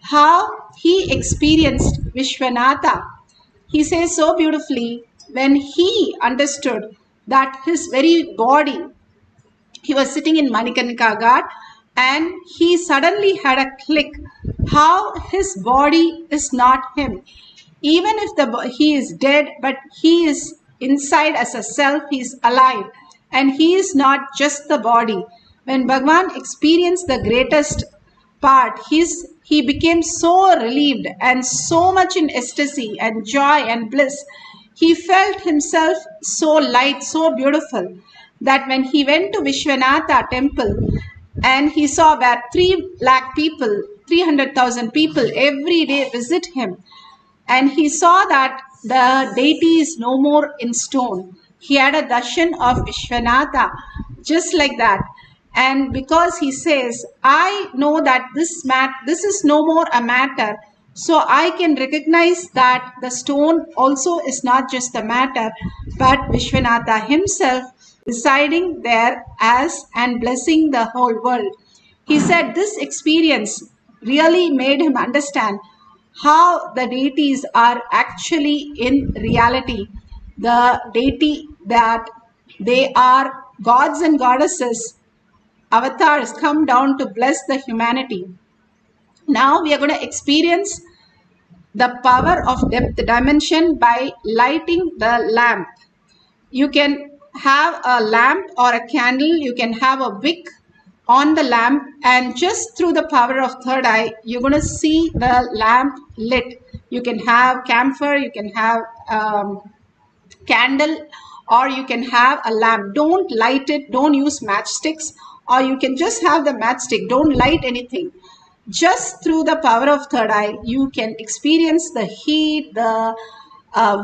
how he experienced Vishwanatha. He says so beautifully, when he understood that his very body, he was sitting in Manikarnika Ghat and he suddenly had a click how his body is not him. Even if he is dead, but he is inside as a self, he is alive and he is not just the body. When Bhagavan experienced the greatest part, he became so relieved and so much in ecstasy and joy and bliss. He felt himself so light, so beautiful, that when he went to Vishwanatha temple and he saw where 3 lakh people, 300,000 people every day visit him, and he saw that the deity is no more in stone. He had a darshan of Vishwanatha just like that. And because he says, I know that this is no more a matter, so I can recognize that the stone also is not just the matter, but Vishwanatha himself residing there as and blessing the whole world. He said this experience really made him understand how the deities are actually in reality. The deity that they are gods and goddesses, avatars come down to bless the humanity. Now we are going to experience the power of depth dimension by lighting the lamp. You can have a lamp or a candle, you can have a wick on the lamp, and just through the power of third eye, you're going to see the lamp lit. You can have camphor, you can have candle, or you can have a lamp. Don't light it, don't use matchsticks, or you can just have the matchstick. Don't light anything. Just through the power of third eye, you can experience the heat, the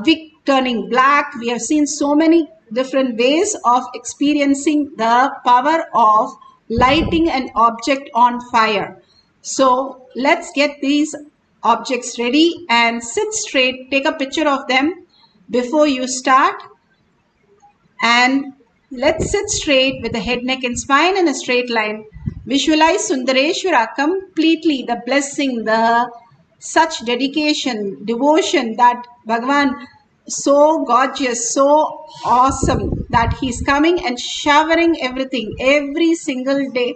wick turning black. We have seen so many different ways of experiencing the power of lighting an object on fire. So let's get these objects ready and sit straight. Take a picture of them before you start. And let's sit straight with the head, neck and spine in a straight line. Visualize Sundareshwara completely, the blessing, the such dedication, devotion that Bhagavan, so gorgeous, so awesome, that he's coming and showering everything every single day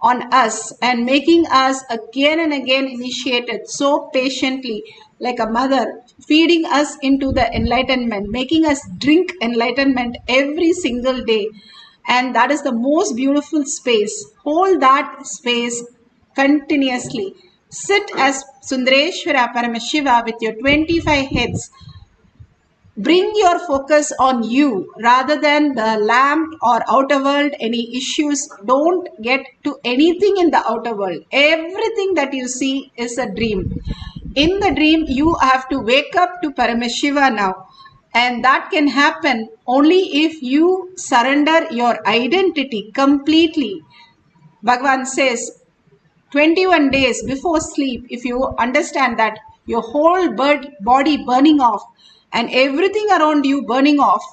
on us and making us again and again initiated so patiently, like a mother feeding us into the enlightenment, making us drink enlightenment every single day. And that is the most beautiful space. Hold that space continuously. Sit as Sundareshwara Paramashiva with your 25 heads. Bring your focus on you rather than the lamp or outer world, any issues. Don't get to anything in the outer world. Everything that you see is a dream. In the dream, you have to wake up to Paramashiva now And that can happen only if you surrender your identity completely. Bhagavan says, 21 days before sleep, if you understand that your whole body burning off and everything around you burning off,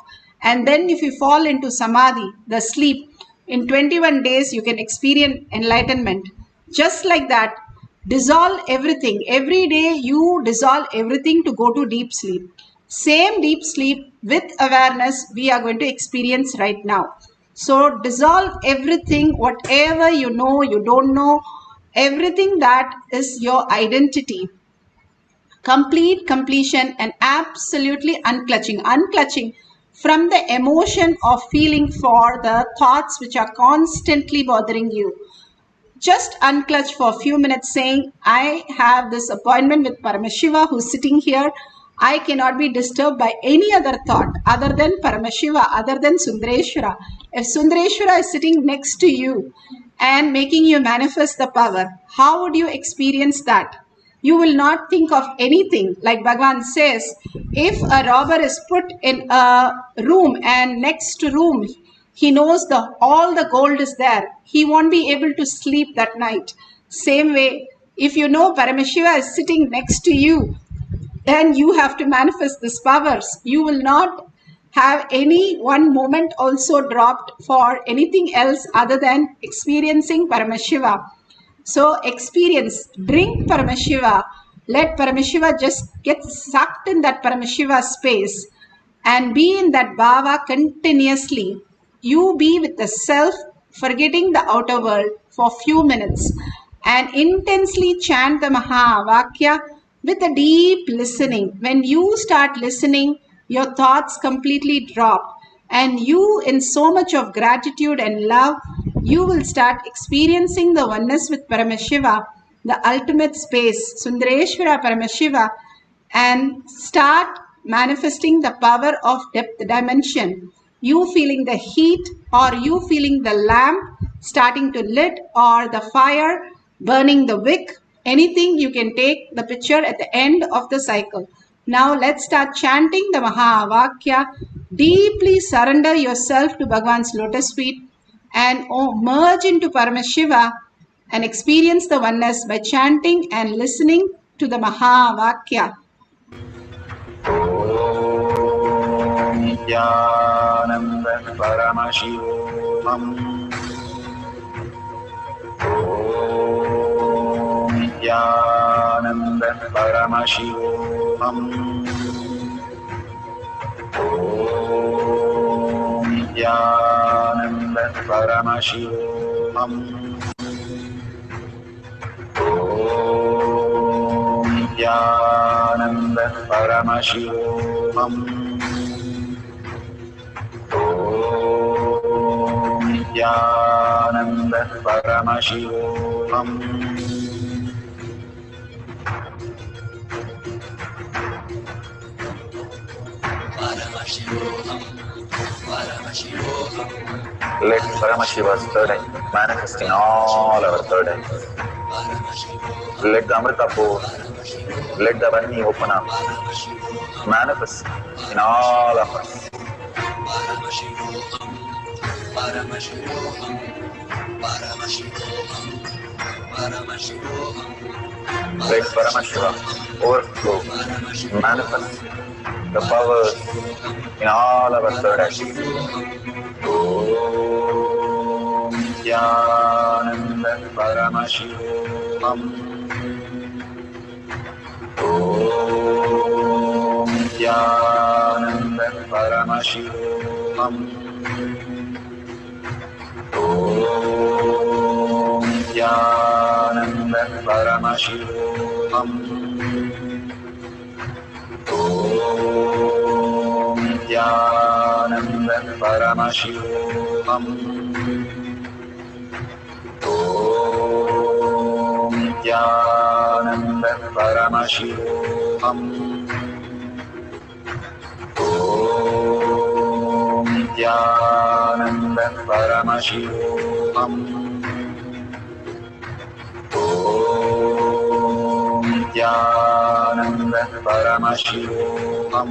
and then if you fall into Samadhi, the sleep, in 21 days you can experience enlightenment. Just like that, dissolve everything. Every day you dissolve everything to go to deep sleep. Same deep sleep with awareness we are going to experience right now. So dissolve everything, whatever you know, you don't know, everything that is your identity. Complete completion and absolutely unclutching from the emotion of feeling for the thoughts which are constantly bothering you. Just unclutch for a few minutes saying, I have this appointment with Paramashiva who's sitting here. I cannot be disturbed by any other thought other than Paramashiva, other than Sundareshwara. If Sundareshwara is sitting next to you and making you manifest the power, how would you experience that? You will not think of anything. Like Bhagavan says, if a robber is put in a room and next room he knows all the gold is there, he won't be able to sleep that night. Same way, if you know Paramashiva is sitting next to you, then you have to manifest these powers. You will not have any one moment also dropped for anything else other than experiencing Paramashiva. So experience, drink Paramashiva, let Paramashiva just get sucked in that Paramashiva space and be in that bhava continuously. You be with the self, forgetting the outer world for few minutes and intensely chant the Mahavakya with a deep listening. When you start listening, your thoughts completely drop and you, in so much of gratitude and love, you will start experiencing the oneness with Paramashiva, the ultimate space, Sundareshwara Paramashiva, and start manifesting the power of depth dimension. You feeling the heat, or you feeling the lamp starting to lit, or the fire burning the wick, anything, you can take the picture at the end of the cycle. Now let's start chanting the Mahavakya. Deeply surrender yourself to Bhagavan's lotus feet and merge into Paramashiva and experience the oneness by chanting and listening to the Mahavakya. Nithyananda Paramashivoham. Nithyananda Paramashivoham. Nithyananda Paramashivoham. Nithyananda Paramashivoham. Nithyananda Paramashivoham. Let Paramashiva's third eye manifest in all our third eyes. Let the Amrita pour, let the Vani open up, manifest in all of us. Let Paramashiva overflow, manifest the powers in all our third eyes. Om Nithyananda Paramashivoham. Om Nithyananda Paramashivoham. Om Nithyananda Paramashivoham. Om Nithyananda Paramashivoham. Om Nithyananda Paramashivoham. Om Nithyananda Paramashivoham. Om Nithyananda Paramashivoham.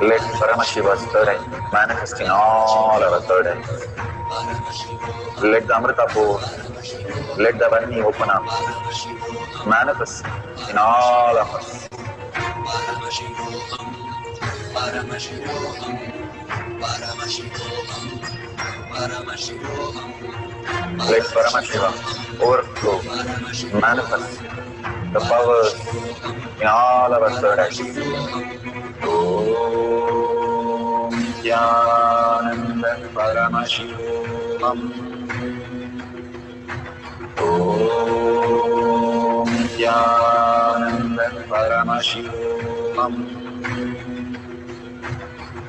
Let Paramashiva's third eye manifest in all our third eyes. Let the Amrita pour, let the Vani open up, manifest in all of us. Let Paramashiva overflow, manifest the powers in all our third eyes. Om Nithyananda Paramashivam. Om Nithyananda Paramashivam.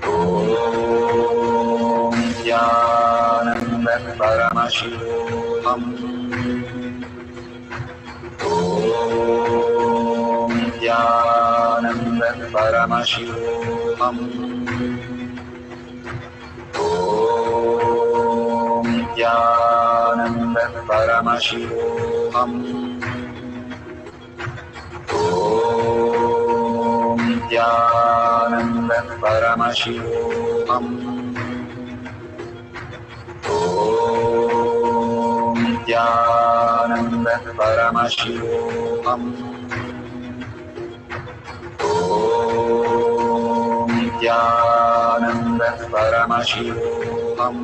Om Nithyananda Paramashivoham. Om Nithyananda Paramashivoham. Om Nithyananda Paramashivoham. Om Nithyananda Paramashivoham. Om Nithyananda Paramashivoham. Om Nithyananda Paramashivoham.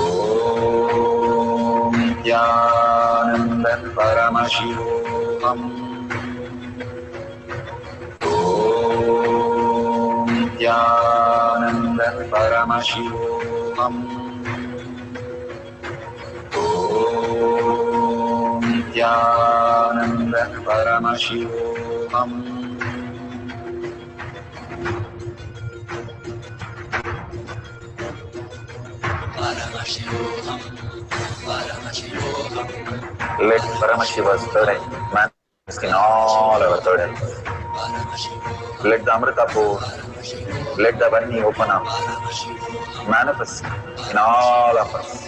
Om Nithyananda Paramashivoham. Om Nithyananda Paramashivoham. Om Nithyananda Paramashivoham. Let Paramashiva's third eye manifest in all our third eyes. Let the Amrita pour, let the Vani open up, manifest in all of us.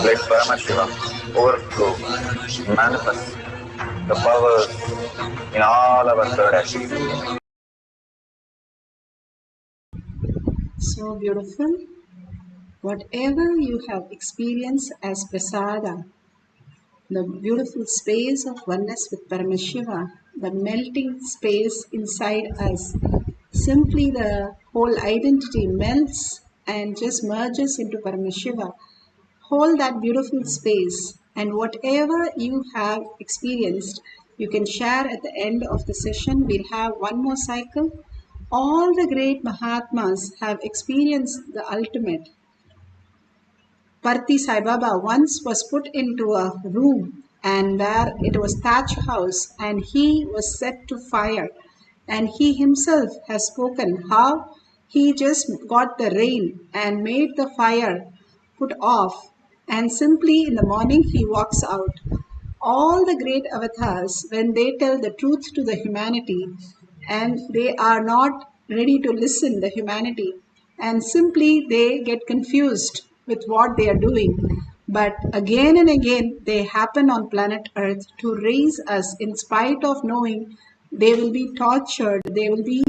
Let Paramashiva overflow, manifest the powers in all our third eyes. So beautiful. Whatever you have experienced as prasada, the beautiful space of oneness with Paramashiva, the melting space inside us, simply the whole identity melts and just merges into Paramashiva. Hold that beautiful space, and whatever you have experienced, you can share at the end of the session. We'll have one more cycle. All the great Mahatmas have experienced the ultimate. Parthi Sai Baba once was put into a room and where it was thatch house, and he was set to fire, and he himself has spoken how he just got the rain and made the fire put off, and simply in the morning he walks out. All the great avatars, when they tell the truth to the humanity and they are not ready to listen the humanity, and simply they get confused with what they are doing, but again and again they happen on planet earth to raise us in spite of knowing they will be tortured, they will be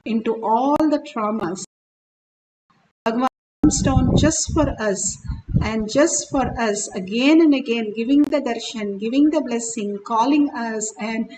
into all the traumas. Bhagavan comes down just for us, and just for us again and again, giving the darshan, giving the blessing, calling us, and